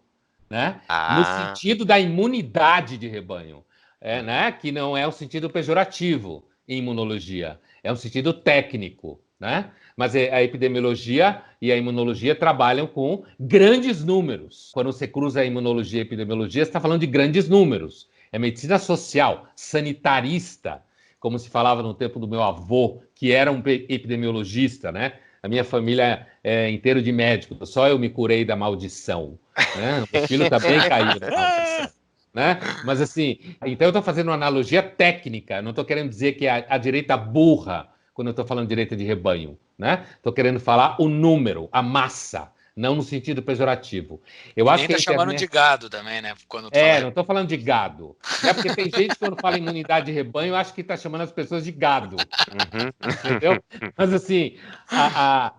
né? No Ah, sentido da imunidade de rebanho, né? Que não é um sentido pejorativo em imunologia, é um sentido técnico, né? Mas a epidemiologia e a imunologia trabalham com grandes números. Quando você cruza a imunologia e a epidemiologia, você está falando de grandes números. É medicina social, sanitarista, como se falava no tempo do meu avô, que era um epidemiologista, né? A minha família é inteira de médicos, só eu me curei da maldição, né? O filho também caiu na maldição. Né? Mas assim, então eu estou fazendo uma analogia técnica, não estou querendo dizer que a direita burra, quando eu estou falando direita de rebanho, né? Estou querendo falar o número, a massa, não no sentido pejorativo. Eu E acho nem que tá a chamando de internet. gado também, né? Quando tu fala. Não estou falando de gado. Né? Porque tem gente que quando fala imunidade de rebanho, acho que está chamando as pessoas de gado. uhum. Entendeu? Mas assim,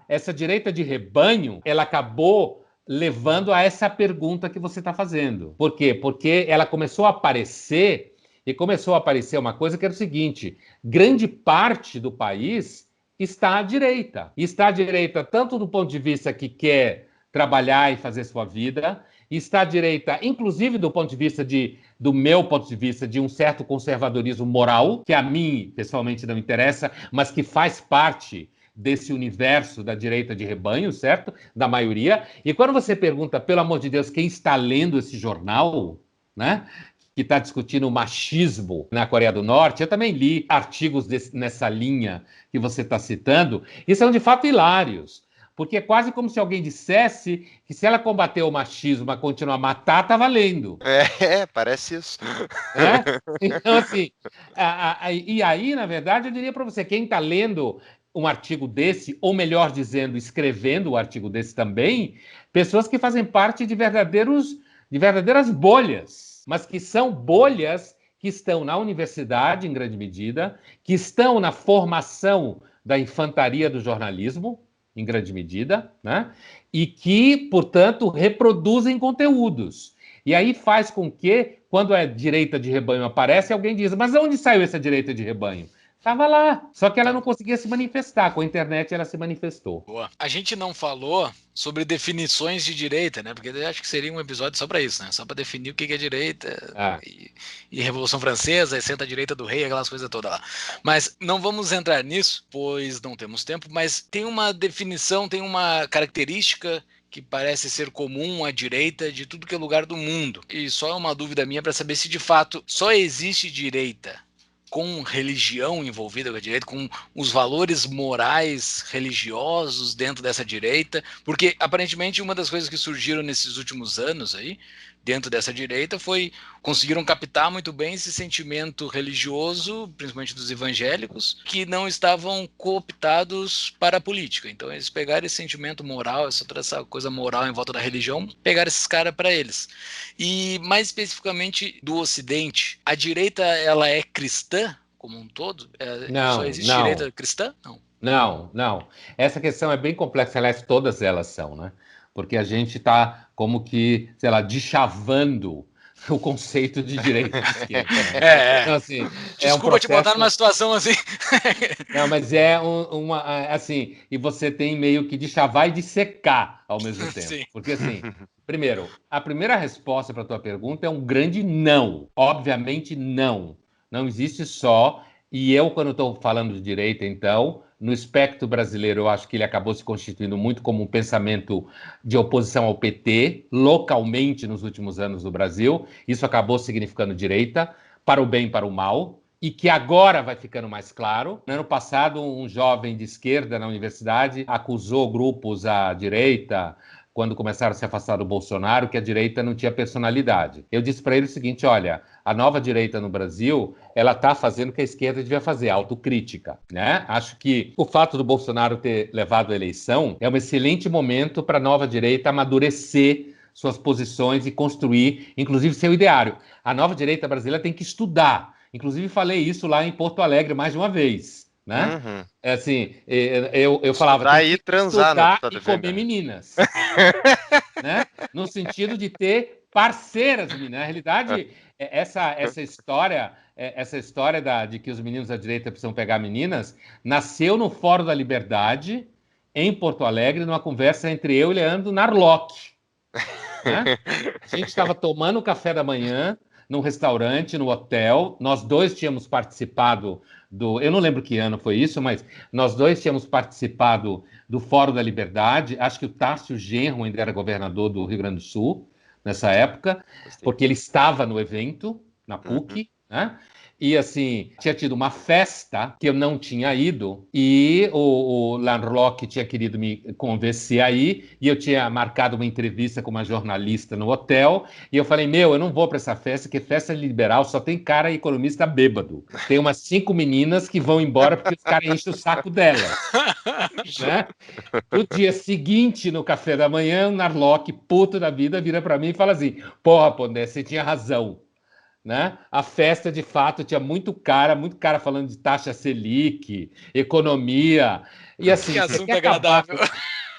essa direita de rebanho, ela acabou levando a essa pergunta que você está fazendo. Por quê? Porque ela começou a aparecer, e começou a aparecer uma coisa que era o seguinte: grande parte do país está à direita. E está à direita tanto do ponto de vista que quer trabalhar e fazer sua vida, está à direita, inclusive do ponto de vista do meu ponto de vista, de um certo conservadorismo moral, que a mim, pessoalmente, não interessa, mas que faz parte desse universo da direita de rebanho, certo? Da maioria. E quando você pergunta, pelo amor de Deus, quem está lendo esse jornal, né? Que está discutindo o machismo na Coreia do Norte, eu também li artigos nessa linha que você está citando, e são de fato hilários. Porque é quase como se alguém dissesse que se ela combater o machismo, mas continuar a matar, tá valendo. Parece isso. Né? Então, assim, e aí, na verdade, eu diria para você, quem está lendo um artigo desse, ou melhor dizendo, escrevendo um artigo desse também, pessoas que fazem parte de verdadeiras bolhas, mas que são bolhas que estão na universidade, em grande medida, que estão na formação da infantaria do jornalismo, em grande medida, né? E que, portanto, reproduzem conteúdos. E aí faz com que, quando a direita de rebanho aparece, alguém diz: mas onde saiu essa direita de rebanho? Estava lá, só que ela não conseguia se manifestar. Com a internet ela se manifestou. Boa. A gente não falou sobre definições de direita, né? Porque eu acho que seria um episódio só para isso, né? Só para definir o que é direita e Revolução Francesa, e senta a direita do rei, aquelas coisas todas lá. Mas não vamos entrar nisso, pois não temos tempo. Mas tem uma definição, tem uma característica que parece ser comum à direita de tudo que é lugar do mundo. E só é uma dúvida minha para saber se de fato só existe direita com religião envolvida com a direita, com os valores morais religiosos dentro dessa direita, porque aparentemente uma das coisas que surgiram nesses últimos anos aí dentro dessa direita conseguiram captar muito bem esse sentimento religioso, principalmente dos evangélicos, que não estavam cooptados para a política. Então eles pegaram esse sentimento moral, toda essa coisa moral em volta da religião, pegaram esses caras para eles. E mais especificamente do Ocidente, a direita ela é cristã como um todo? Só existe direita cristã? Não. Essa questão é bem complexa, aliás, todas elas são, né? Porque a gente está como que, sei lá, deschavando o conceito de direita e de esquerda. Né? Então, assim, desculpa te botar numa situação assim. Não, mas assim, e você tem meio que de chavar e de secar ao mesmo tempo. Sim. Porque, assim, primeiro, a primeira resposta para a tua pergunta é um grande não. Obviamente, não. Não existe só. E eu, quando estou falando de direita, então, no espectro brasileiro, eu acho que ele acabou se constituindo muito como um pensamento de oposição ao PT, localmente nos últimos anos do Brasil. Isso acabou significando direita, para o bem e para o mal, e que agora vai ficando mais claro. No ano passado, um jovem de esquerda na universidade acusou grupos à direita, quando começaram a se afastar do Bolsonaro, que a direita não tinha personalidade. Eu disse para ele o seguinte, olha, a nova direita no Brasil, ela está fazendo o que a esquerda devia fazer, autocrítica, né? Acho que o fato do Bolsonaro ter levado a eleição é um excelente momento para a nova direita amadurecer suas posições e construir, inclusive, seu ideário. A nova direita brasileira tem que estudar. Inclusive, falei isso lá em Porto Alegre mais de uma vez, né? Uhum. Assim, eu falava, tem que transar, estudar e comer meninas. Né? No sentido de ter parceiras meninas. Na realidade, essa história de que os meninos da direita precisam pegar meninas nasceu no Fórum da Liberdade, em Porto Alegre, numa conversa entre eu e Leandro Narlock. Né? A gente estava tomando café da manhã num restaurante, no hotel. Nós dois tínhamos participado eu não lembro que ano foi isso, mas nós dois tínhamos participado do Fórum da Liberdade. Acho que o Tássio Genro ainda era governador do Rio Grande do Sul nessa época, porque ele estava no evento, na PUC, né? E, assim, tinha tido uma festa que eu não tinha ido e o Lanrock tinha querido me convencer aí e eu tinha marcado uma entrevista com uma jornalista no hotel e eu falei, eu não vou para essa festa, porque festa liberal só tem cara economista bêbado. Tem umas 5 meninas que vão embora porque os caras enchem o saco dela. Né? No dia seguinte, no café da manhã, o Narlock, puto da vida, vira para mim e fala assim, porra, Pondé, você tinha razão. Né? A festa, de fato, tinha muito cara falando de taxa Selic, economia. E assim, que assunto agradável.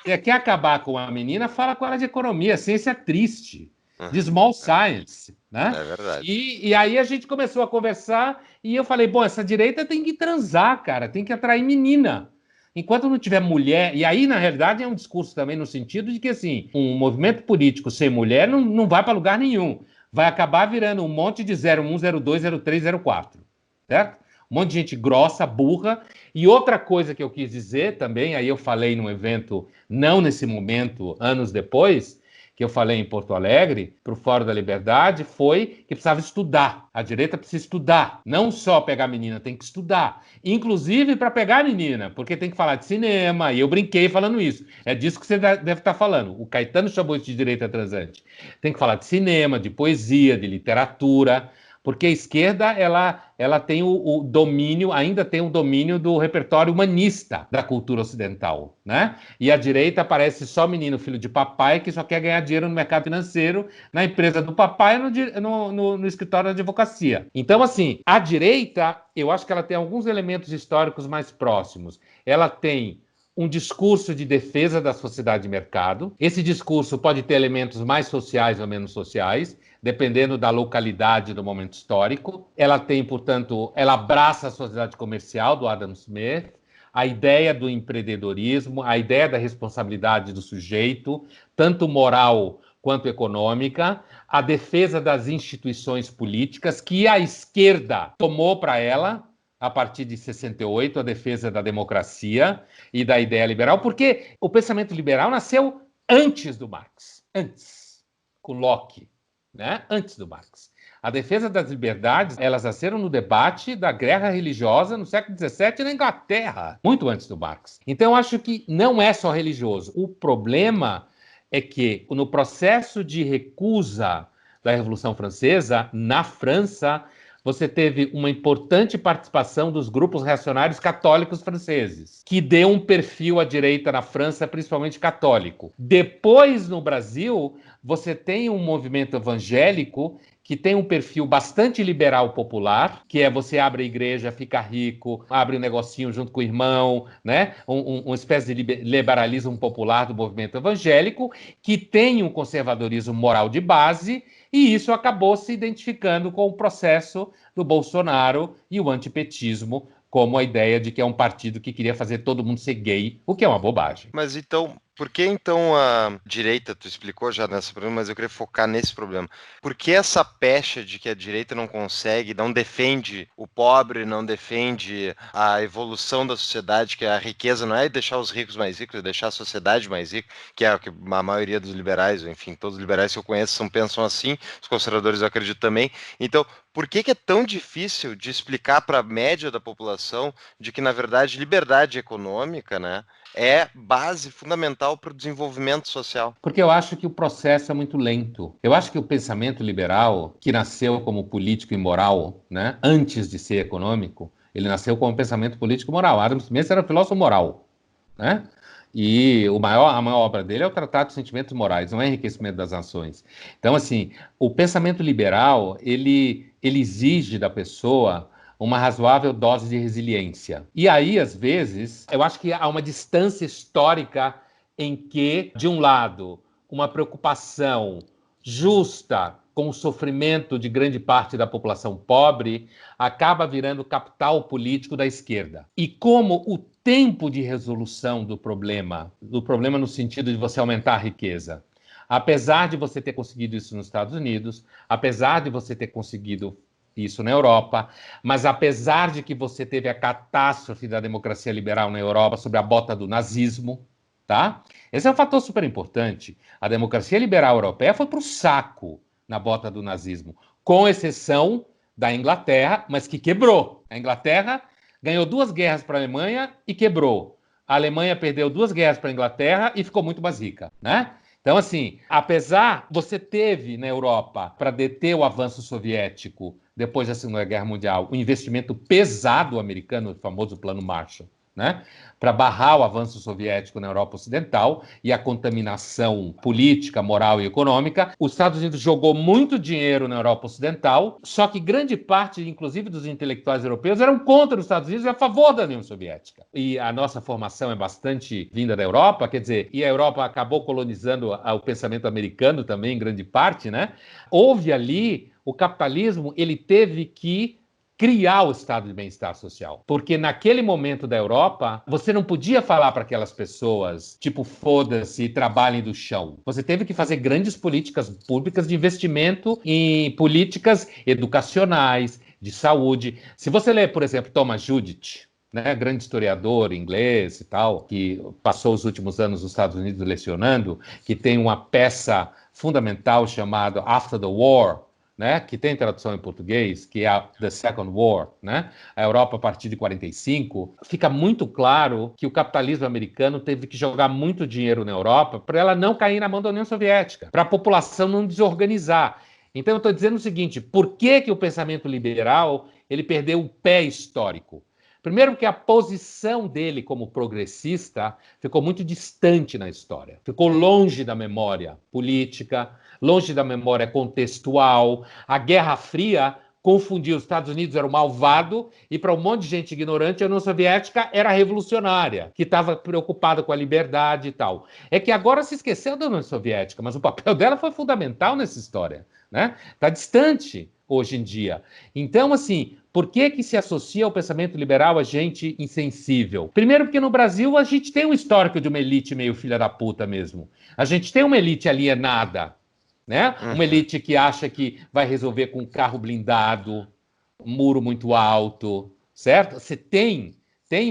Você quer acabar com a menina, fala com ela de economia. Ciência é triste, de small science. Né? É verdade. E aí a gente começou a conversar e eu falei, essa direita tem que transar, cara, tem que atrair menina. Enquanto não tiver mulher, e aí, na realidade, é um discurso também no sentido de que, assim, um movimento político sem mulher não vai para lugar nenhum. Vai acabar virando um monte de 01, 02, 03, 04, certo? Um monte de gente grossa, burra. E outra coisa que eu quis dizer também, aí eu falei num evento, não nesse momento, anos depois, que eu falei em Porto Alegre, para o Fórum da Liberdade, foi que precisava estudar. A direita precisa estudar. Não só pegar a menina, tem que estudar. Inclusive para pegar a menina, porque tem que falar de cinema, e eu brinquei falando isso. É disso que você deve estar falando. O Caetano chamou isso de direita transante. Tem que falar de cinema, de poesia, de literatura, porque a esquerda ela tem o domínio, ainda tem o domínio do repertório humanista da cultura ocidental, né? E a direita parece só menino filho de papai que só quer ganhar dinheiro no mercado financeiro, na empresa do papai no escritório da advocacia. Então, assim, a direita, eu acho que ela tem alguns elementos históricos mais próximos. Ela tem um discurso de defesa da sociedade de mercado. Esse discurso pode ter elementos mais sociais ou menos sociais, dependendo da localidade do momento histórico. Ela tem, portanto, ela abraça a sociedade comercial do Adam Smith, a ideia do empreendedorismo, a ideia da responsabilidade do sujeito, tanto moral quanto econômica, a defesa das instituições políticas, que a esquerda tomou para ela, a partir de 68, a defesa da democracia e da ideia liberal, porque o pensamento liberal nasceu antes do Marx, antes, com Locke, né? Antes do Marx. A defesa das liberdades, elas nasceram no debate da guerra religiosa no século XVII na Inglaterra, muito antes do Marx. Então, eu acho que não é só religioso. O problema é que, no processo de recusa da Revolução Francesa, na França, você teve uma importante participação dos grupos reacionários católicos franceses, que deu um perfil à direita na França, principalmente católico. Depois, no Brasil, você tem um movimento evangélico que tem um perfil bastante liberal popular, que é você abre a igreja, fica rico, abre um negocinho junto com o irmão, né? Uma espécie de liberalismo popular do movimento evangélico, que tem um conservadorismo moral de base, e isso acabou se identificando com o processo do Bolsonaro e o antipetismo, como a ideia de que é um partido que queria fazer todo mundo ser gay, o que é uma bobagem. Mas então, por que então a direita, tu explicou já nesse problema, mas eu queria focar nesse problema. Por que essa pecha de que a direita não consegue, não defende o pobre, não defende a evolução da sociedade, que a riqueza não é deixar os ricos mais ricos, é deixar a sociedade mais rica, que é o que a maioria dos liberais, ou enfim, todos os liberais que eu conheço pensam assim, os conservadores eu acredito também. Então, por que é tão difícil de explicar para a média da população de que, na verdade, liberdade econômica, né, é base fundamental para o desenvolvimento social? Porque eu acho que o processo é muito lento. Eu acho que o pensamento liberal, que nasceu como político e moral, né, antes de ser econômico, ele nasceu como pensamento político e moral. Adam Smith era filósofo moral, né? E a maior obra dele é o Tratado de Sentimentos Morais, não é Enriquecimento das Nações. Então, assim, o pensamento liberal, ele exige da pessoa uma razoável dose de resiliência. E aí, às vezes, eu acho que há uma distância histórica em que, de um lado, uma preocupação justa com o sofrimento de grande parte da população pobre acaba virando capital político da esquerda. E como o tempo de resolução do problema no sentido de você aumentar a riqueza, apesar de você ter conseguido isso nos Estados Unidos, apesar de você ter conseguido isso na Europa, mas apesar de que você teve a catástrofe da democracia liberal na Europa sob a bota do nazismo, tá? Esse é um fator super importante. A democracia liberal europeia foi para o saco na bota do nazismo, com exceção da Inglaterra, mas que quebrou. A Inglaterra ganhou 2 guerras para a Alemanha e quebrou. A Alemanha perdeu 2 guerras para a Inglaterra e ficou muito mais rica, né? Então, assim, apesar, você teve na Europa, para deter o avanço soviético depois da Segunda Guerra Mundial, um investimento pesado americano, o famoso Plano Marshall, né? Para barrar o avanço soviético na Europa Ocidental e a contaminação política, moral e econômica. Os Estados Unidos jogou muito dinheiro na Europa Ocidental, só que grande parte, inclusive dos intelectuais europeus, eram contra os Estados Unidos e a favor da União Soviética. E a nossa formação é bastante vinda da Europa, quer dizer, e a Europa acabou colonizando o pensamento americano também, em grande parte, né? Houve ali, o capitalismo, ele teve que criar o estado de bem-estar social. Porque naquele momento da Europa, você não podia falar para aquelas pessoas, tipo, foda-se, trabalhem do chão. Você teve que fazer grandes políticas públicas de investimento em políticas educacionais, de saúde. Se você ler, por exemplo, Thomas Judith, né, grande historiador inglês e tal, que passou os últimos anos nos Estados Unidos lecionando, que tem uma peça fundamental chamada After the War, né, que tem tradução em português, que é The Second War, né, a Europa a partir de 45, fica muito claro que o capitalismo americano teve que jogar muito dinheiro na Europa para ela não cair na mão da União Soviética, para a população não desorganizar. Então eu estou dizendo o seguinte, por que o pensamento liberal ele perdeu o pé histórico? Primeiro porque a posição dele como progressista ficou muito distante na história, ficou longe da memória política, longe da memória contextual. A Guerra Fria confundiu os Estados Unidos era o malvado e para um monte de gente ignorante a União Soviética era a revolucionária, que estava preocupada com a liberdade e tal. É que agora se esqueceu da União Soviética, mas o papel dela foi fundamental nessa história, né? Está distante hoje em dia. Então, assim, por que se associa ao pensamento liberal a gente insensível? Primeiro porque no Brasil a gente tem um histórico de uma elite meio filha da puta mesmo. A gente tem uma elite alienada, né? Uma elite que acha que vai resolver com um carro blindado, um muro muito alto, certo? Você tem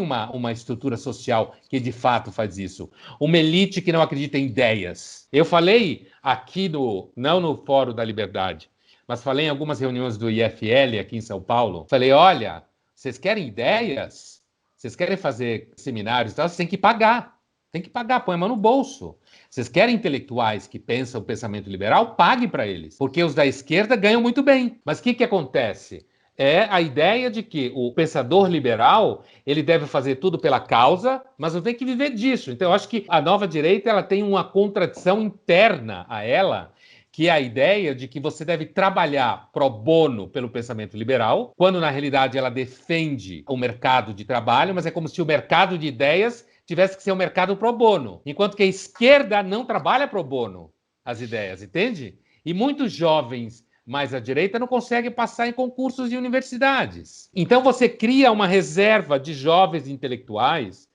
uma estrutura social que de fato faz isso. Uma elite que não acredita em ideias. Eu falei aqui, não no Fórum da Liberdade, mas falei em algumas reuniões do IFL aqui em São Paulo. Falei, olha, vocês querem ideias? Vocês querem fazer seminários e tal? Vocês têm que pagar. Tem que pagar, põe a mão no bolso. Vocês querem intelectuais que pensam o pensamento liberal? Pague para eles, porque os da esquerda ganham muito bem. Mas o que acontece? É a ideia de que o pensador liberal ele deve fazer tudo pela causa, mas não tem que viver disso. Então, eu acho que a nova direita ela tem uma contradição interna a ela, que é a ideia de que você deve trabalhar pro bono pelo pensamento liberal, quando na realidade ela defende o mercado de trabalho, mas é como se o mercado de ideias tivesse que ser um mercado pro bono, enquanto que a esquerda não trabalha pro bono as ideias, entende? E muitos jovens mais à direita não conseguem passar em concursos de universidades. Então você cria uma reserva de jovens intelectuais.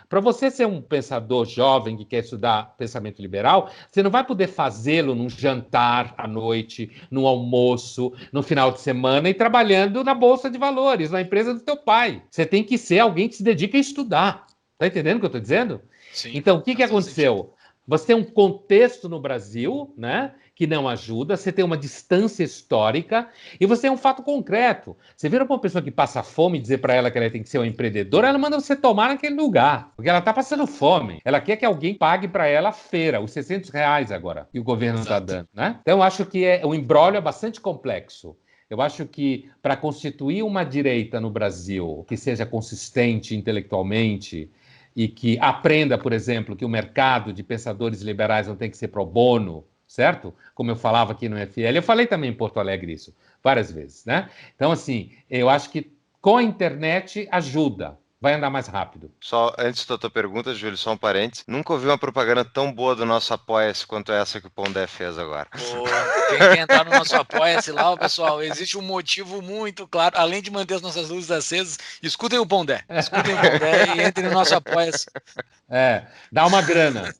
Para você ser um pensador jovem que quer estudar pensamento liberal, você não vai poder fazê-lo num jantar à noite, num almoço, no final de semana e trabalhando na Bolsa de Valores, na empresa do teu pai. Você tem que ser alguém que se dedica a estudar. Tá entendendo o que eu estou dizendo? Sim, então, o que aconteceu? Sentido. Você tem um contexto no Brasil, né, que não ajuda, você tem uma distância histórica e você tem um fato concreto. Você vira para uma pessoa que passa fome e dizer para ela que ela tem que ser uma empreendedora, ela manda você tomar naquele lugar, porque ela está passando fome. Ela quer que alguém pague para ela a feira, os R$ 600 agora, que o governo está dando. Né? Então, eu acho que o imbróglio é bastante complexo. Eu acho que para constituir uma direita no Brasil que seja consistente intelectualmente e que aprenda, por exemplo, que o mercado de pensadores liberais não tem que ser pro bono, certo? Como eu falava aqui no FL, eu falei também em Porto Alegre isso várias vezes, né? Então, assim, eu acho que com a internet ajuda, vai andar mais rápido. Só antes da tua pergunta, Júlio, só um parênteses. Nunca ouvi uma propaganda tão boa do nosso Apoia-se quanto essa que o Pondé fez agora. Quem quer entrar no nosso Apoia-se lá, pessoal, existe um motivo muito claro. Além de manter as nossas luzes acesas, escutem o Pondé. Escutem o Pondé e entrem no nosso Apoia-se. Dá uma grana.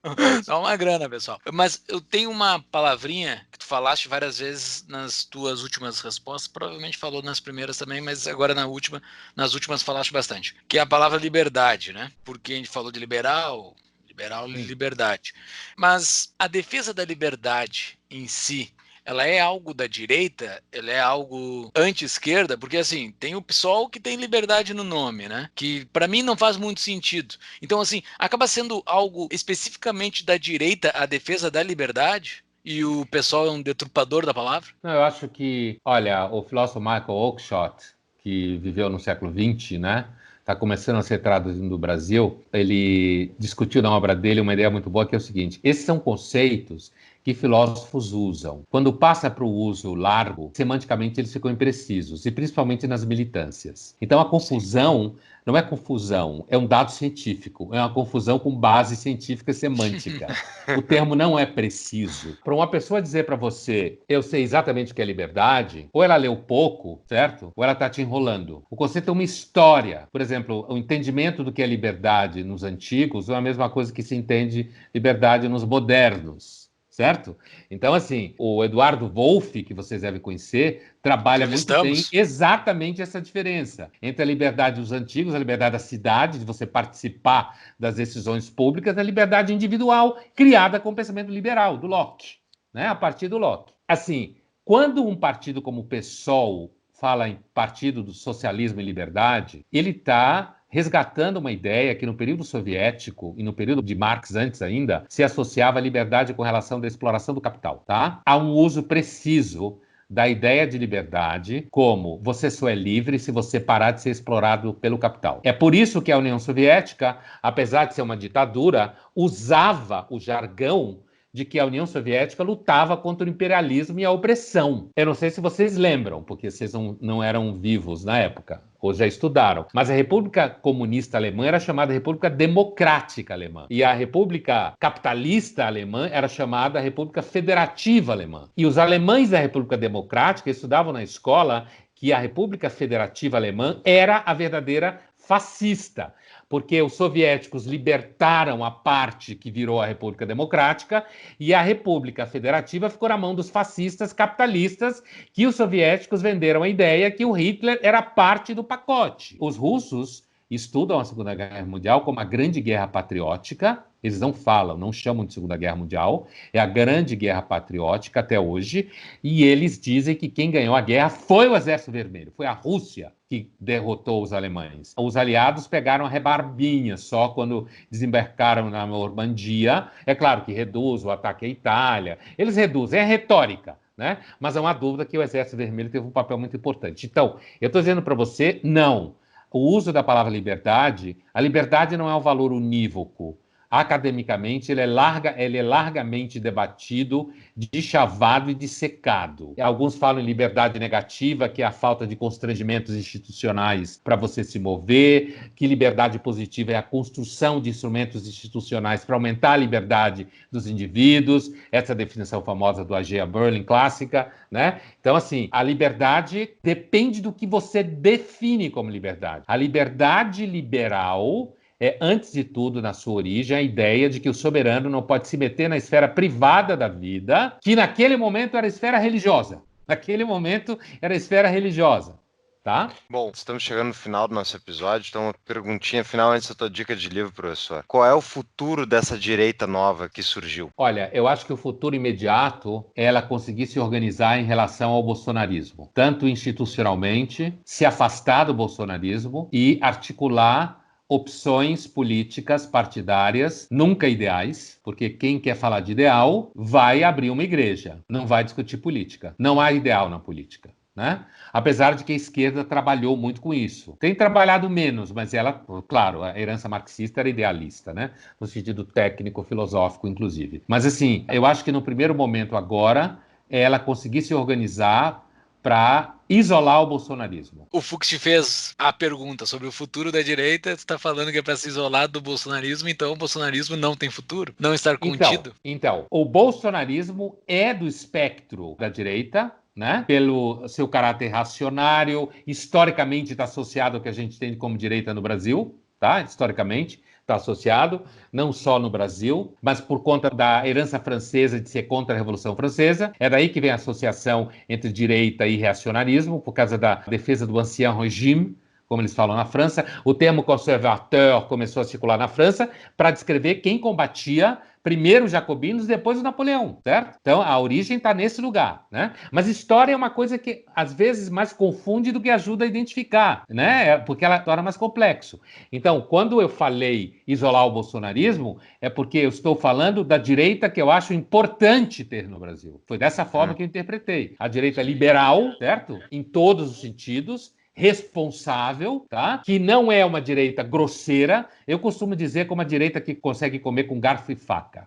Dá uma grana, pessoal. Mas eu tenho uma palavrinha que tu falaste várias vezes nas tuas últimas respostas, provavelmente falou nas primeiras também, mas agora nas últimas falaste bastante, que é a palavra liberdade, né? Porque a gente falou de liberal e liberdade. Mas a defesa da liberdade em si, ela é algo da direita? Ela é algo anti-esquerda? Porque, assim, tem o PSOL que tem liberdade no nome, né? Que, para mim, não faz muito sentido. Então, assim, acaba sendo algo especificamente da direita a defesa da liberdade? E o PSOL é um deturpador da palavra? Não, eu acho que, olha, o filósofo Michael Oakeshott, que viveu no século XX, né? Está começando a ser traduzido no Brasil. Ele discutiu na obra dele uma ideia muito boa, que é o seguinte: esses são conceitos que filósofos usam. Quando passa para o uso largo, semanticamente eles ficam imprecisos, e principalmente nas militâncias. Então a confusão não é confusão, é um dado científico, é uma confusão com base científica e semântica. O termo não é preciso. Para uma pessoa dizer para você, eu sei exatamente o que é liberdade, ou ela leu pouco, certo? Ou ela está te enrolando. O conceito é uma história. Por exemplo, o entendimento do que é liberdade nos antigos é a mesma coisa que se entende liberdade nos modernos. Certo? Então, assim, o Eduardo Wolff, que vocês devem conhecer, trabalha muito bem exatamente essa diferença entre a liberdade dos antigos, a liberdade da cidade, de você participar das decisões públicas, e a liberdade individual criada com o pensamento liberal, do Locke, né? A partir do Locke. Assim, quando um partido como o PSOL fala em Partido do Socialismo e Liberdade, ele está resgatando uma ideia que no período soviético e no período de Marx antes ainda, se associava à liberdade com relação à exploração do capital, tá? Há um uso preciso da ideia de liberdade como você só é livre se você parar de ser explorado pelo capital. É por isso que a União Soviética, apesar de ser uma ditadura, usava o jargão de que a União Soviética lutava contra o imperialismo e a opressão. Eu não sei se vocês lembram, porque vocês não eram vivos na época, ou já estudaram, mas a República Comunista Alemã era chamada República Democrática Alemã, e a República Capitalista Alemã era chamada República Federativa Alemã. E os alemães da República Democrática estudavam na escola que a República Federativa Alemã era a verdadeira fascista, porque os soviéticos libertaram a parte que virou a República Democrática e a República Federativa ficou na mão dos fascistas capitalistas, que os soviéticos venderam a ideia que o Hitler era parte do pacote. Os russos estudam a Segunda Guerra Mundial como a Grande Guerra Patriótica. Eles não falam, não chamam de Segunda Guerra Mundial, é a Grande Guerra Patriótica até hoje, e eles dizem que quem ganhou a guerra foi o Exército Vermelho, foi a Rússia que derrotou os alemães. Os aliados pegaram a rebarbinha só quando desembarcaram na Normandia. É claro que reduz o ataque à Itália, eles reduzem, é retórica, né? Mas não há dúvida que o Exército Vermelho teve um papel muito importante. Então, eu estou dizendo para você, não. O uso da palavra liberdade, a liberdade não é um valor unívoco. Academicamente, ele é largamente debatido, deschavado e dissecado. Alguns falam em liberdade negativa, que é a falta de constrangimentos institucionais para você se mover, que liberdade positiva é a construção de instrumentos institucionais para aumentar a liberdade dos indivíduos, essa é a definição famosa do A.G. Berlin, clássica, né? Então, assim, a liberdade depende do que você define como liberdade. A liberdade liberal é, antes de tudo, na sua origem, a ideia de que o soberano não pode se meter na esfera privada da vida, que naquele momento era a esfera religiosa. Naquele momento era a esfera religiosa, tá? Bom, estamos chegando no final do nosso episódio, então uma perguntinha final antes da tua dica de livro, professor. Qual é o futuro dessa direita nova que surgiu? Olha, eu acho que o futuro imediato é ela conseguir se organizar em relação ao bolsonarismo, tanto institucionalmente, se afastar do bolsonarismo e articular opções políticas partidárias, nunca ideais, porque quem quer falar de ideal vai abrir uma igreja, não vai discutir política. Não há ideal na política, né? Apesar de que a esquerda trabalhou muito com isso. Tem trabalhado menos, mas ela, claro, a herança marxista era idealista, né? No sentido técnico, filosófico, inclusive. Mas, assim, eu acho que no primeiro momento agora, ela conseguir se organizar para isolar o bolsonarismo. O Fux te fez a pergunta sobre o futuro da direita, você está falando que é para se isolar do bolsonarismo, então o bolsonarismo não tem futuro? Não estar contido? Então, o bolsonarismo é do espectro da direita, né? Pelo seu caráter racionário, historicamente está associado ao que a gente tem como direita no Brasil, tá? Historicamente está associado, não só no Brasil, mas por conta da herança francesa de ser contra a Revolução Francesa. É daí que vem a associação entre direita e reacionarismo, por causa da defesa do ancien régime, como eles falam na França. O termo conservateur começou a circular na França para descrever quem combatia primeiro os jacobinos, depois o Napoleão, certo? Então, a origem está nesse lugar, né? Mas história é uma coisa que, às vezes, mais confunde do que ajuda a identificar, né? Porque ela torna mais complexo. Então, quando eu falei isolar o bolsonarismo, é porque eu estou falando da direita que eu acho importante ter no Brasil. Foi dessa forma que eu interpretei. A direita liberal, certo? Em todos os sentidos, responsável, tá? Que não é uma direita grosseira. Eu costumo dizer que é uma direita que consegue comer com garfo e faca,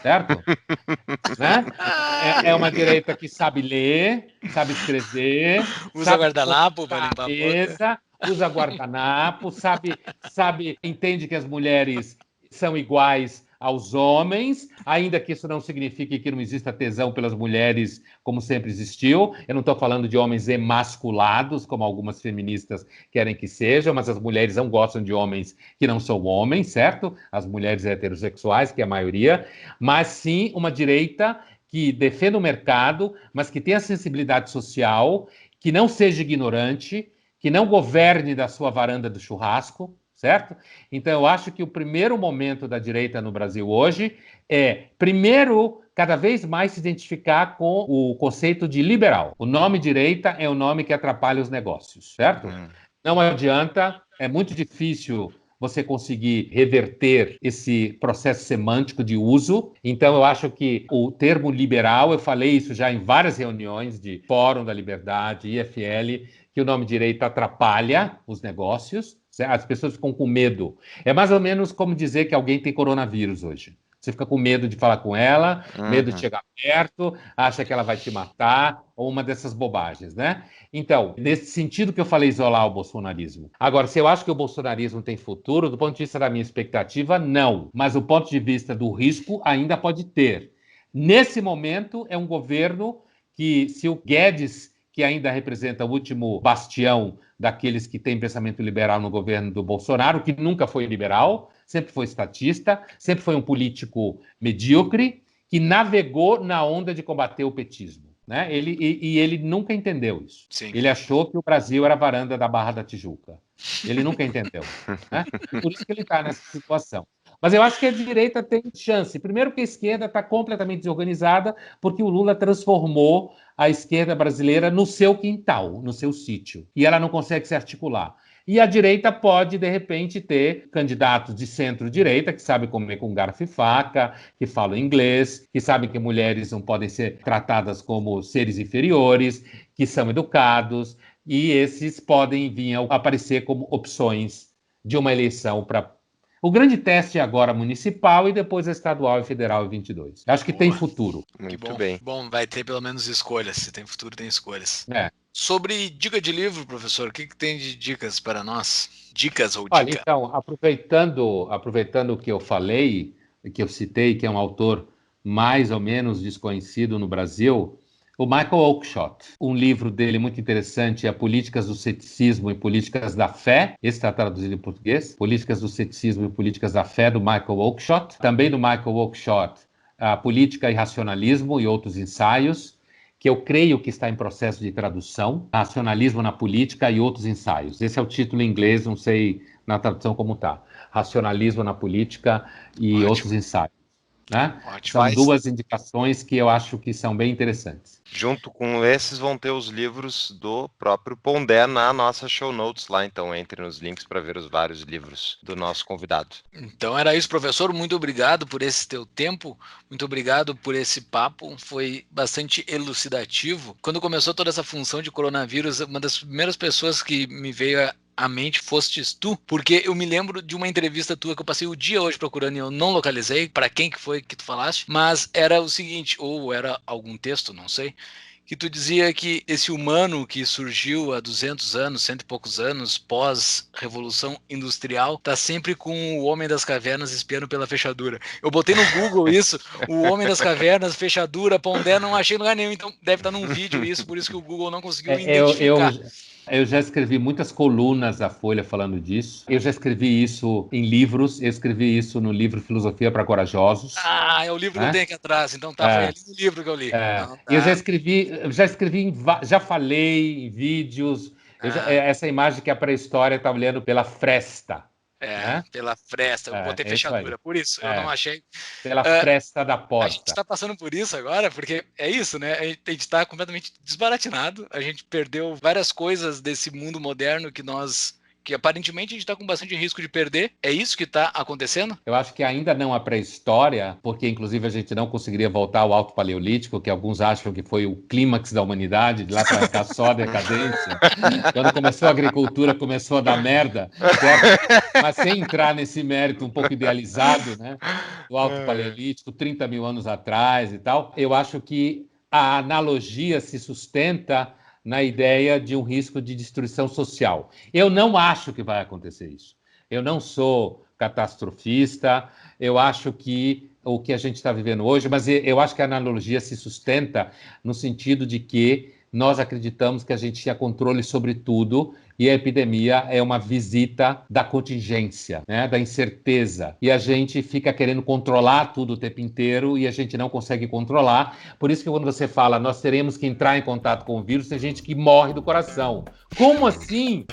certo? Né? É uma direita que sabe ler, sabe escrever, usa guardanapo para limpar a boca, usa guardanapo, entende que as mulheres são iguais aos homens, ainda que isso não signifique que não exista tesão pelas mulheres como sempre existiu. Eu não estou falando de homens emasculados, como algumas feministas querem que sejam, mas as mulheres não gostam de homens que não são homens, certo? As mulheres heterossexuais, que é a maioria, mas sim uma direita que defenda o mercado, mas que tenha sensibilidade social, que não seja ignorante, que não governe da sua varanda do churrasco, certo? Então, eu acho que o primeiro momento da direita no Brasil hoje é, primeiro, cada vez mais se identificar com o conceito de liberal. O nome direita é o nome que atrapalha os negócios, certo? Não adianta, é muito difícil você conseguir reverter esse processo semântico de uso. Então, eu acho que o termo liberal, eu falei isso já em várias reuniões de Fórum da Liberdade, IFL, que o nome direita atrapalha os negócios. As pessoas ficam com medo. É mais ou menos como dizer que alguém tem coronavírus hoje. Você fica com medo de falar com ela, medo de chegar perto, acha que ela vai te matar, ou uma dessas bobagens, né? Então, nesse sentido que eu falei isolar o bolsonarismo. Agora, se eu acho que o bolsonarismo tem futuro, do ponto de vista da minha expectativa, não. Mas do ponto de vista do risco, ainda pode ter. Nesse momento, é um governo que, se o Guedes, que ainda representa o último bastião daqueles que têm pensamento liberal no governo do Bolsonaro, que nunca foi liberal, sempre foi estatista, sempre foi um político medíocre, que navegou na onda de combater o petismo. né? Ele nunca entendeu isso. Sim. Ele achou que o Brasil era a varanda da Barra da Tijuca. Ele nunca entendeu, né? Por isso que ele está nessa situação. Mas eu acho que a direita tem chance. Primeiro que a esquerda está completamente desorganizada, porque o Lula transformou a esquerda brasileira no seu quintal, no seu sítio. E ela não consegue se articular. E a direita pode, de repente, ter candidatos de centro-direita que sabem comer com garfo e faca, que falam inglês, que sabem que mulheres não podem ser tratadas como seres inferiores, que são educados, e esses podem vir a aparecer como opções de uma eleição para... O grande teste é agora municipal e depois a estadual e federal em 22. Acho que tem futuro. Muito bem. Bom, vai ter pelo menos escolhas. Se tem futuro, tem escolhas. Sobre dica de livro, professor, o que tem de dicas para nós? Dicas ou Olha, dica? então, aproveitando o que eu falei, que eu citei, que é um autor mais ou menos desconhecido no Brasil, o Michael Oakeshott. Um livro dele muito interessante é Políticas do Ceticismo e Políticas da Fé. Esse está traduzido em português. Políticas do Ceticismo e Políticas da Fé, do Michael Oakeshott. Também do Michael Oakeshott, a Política e Racionalismo e Outros Ensaios, que eu creio que está em processo de tradução, Racionalismo na Política e Outros Ensaios. Esse é o título em inglês, não sei na tradução como está. Racionalismo na Política e Outros Ensaios. Né? São duas indicações que eu acho que são bem interessantes. Junto com esses vão ter os livros do próprio Pondé na nossa show notes lá, então entre nos links para ver os vários livros do nosso convidado. Então era isso, professor, muito obrigado por esse teu tempo, muito obrigado por esse papo, foi bastante elucidativo. Quando começou toda essa função de coronavírus, uma das primeiras pessoas que me veio a mente fostes tu, porque eu me lembro de uma entrevista tua que eu passei o dia hoje procurando e eu não localizei para quem que foi que tu falaste, mas era o seguinte, ou era algum texto, não sei, que tu dizia que esse humano que surgiu há 200 anos, 100 e poucos anos, pós-revolução industrial, tá sempre com o Homem das Cavernas espiando pela fechadura. Eu botei no Google isso, o Homem das Cavernas, fechadura, Pondé, não achei lugar nenhum, então deve estar num vídeo isso, por isso que o Google não conseguiu identificar. Eu já escrevi muitas colunas da Folha falando disso. Eu já escrevi isso em livros. Eu escrevi isso no livro Filosofia para Corajosos. Ah, é o livro que eu tenho aqui atrás. Então foi ali no livro que eu li. Não, tá. Eu já falei em vídeos. Essa imagem que é pré-história está olhando pela fresta. Né? Pela fresta. Eu botei fechadura, por isso eu não achei. Pela fresta da porta. A gente está passando por isso agora, porque é isso, né? A gente está completamente desbaratinado. A gente perdeu várias coisas desse mundo moderno que aparentemente a gente está com bastante risco de perder. É isso que está acontecendo? Eu acho que ainda não a pré-história, porque inclusive a gente não conseguiria voltar ao Alto Paleolítico, que alguns acham que foi o clímax da humanidade, de lá para cá só a decadência. Quando começou a agricultura, começou a dar merda, certo? Mas sem entrar nesse mérito um pouco idealizado, né? Do Alto Paleolítico, 30 mil anos atrás e tal. Eu acho que a analogia se sustenta na ideia de um risco de destruição social. Eu não acho que vai acontecer isso. Eu não sou catastrofista, eu acho que o que a gente está vivendo hoje, mas eu acho que a analogia se sustenta no sentido de que nós acreditamos que a gente tinha controle sobre tudo e a epidemia é uma visita da contingência, né, da incerteza. E a gente fica querendo controlar tudo o tempo inteiro e a gente não consegue controlar. Por isso que quando você fala, nós teremos que entrar em contato com o vírus, tem gente que morre do coração. Como assim?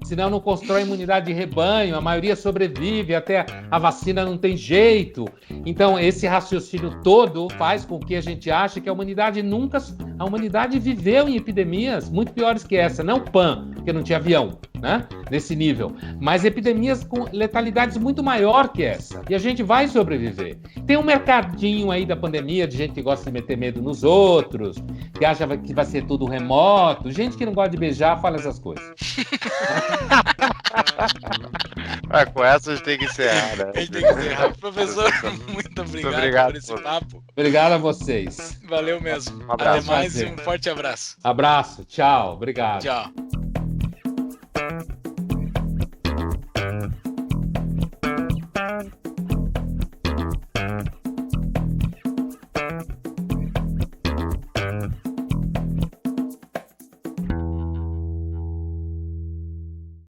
Senão não constrói imunidade de rebanho, a maioria sobrevive, até a vacina não tem jeito. Então, esse raciocínio todo faz com que a gente ache que a humanidade viveu em epidemias muito piores que essa. Não PAN, porque não tinha avião, né? Nesse nível. Mas epidemias com letalidades muito maior que essa. E a gente vai sobreviver. Tem um mercadinho aí da pandemia de gente que gosta de meter medo nos outros, que acha que vai ser tudo remoto. Gente que não gosta de beijar fala essas coisas. Com essa a gente tem que encerrar, né? A gente tem que encerrar. Professor, muito obrigado por esse papo. Obrigado a vocês. Valeu mesmo. Um abraço. Até mais e um forte abraço. Abraço. Tchau. Obrigado. Tchau.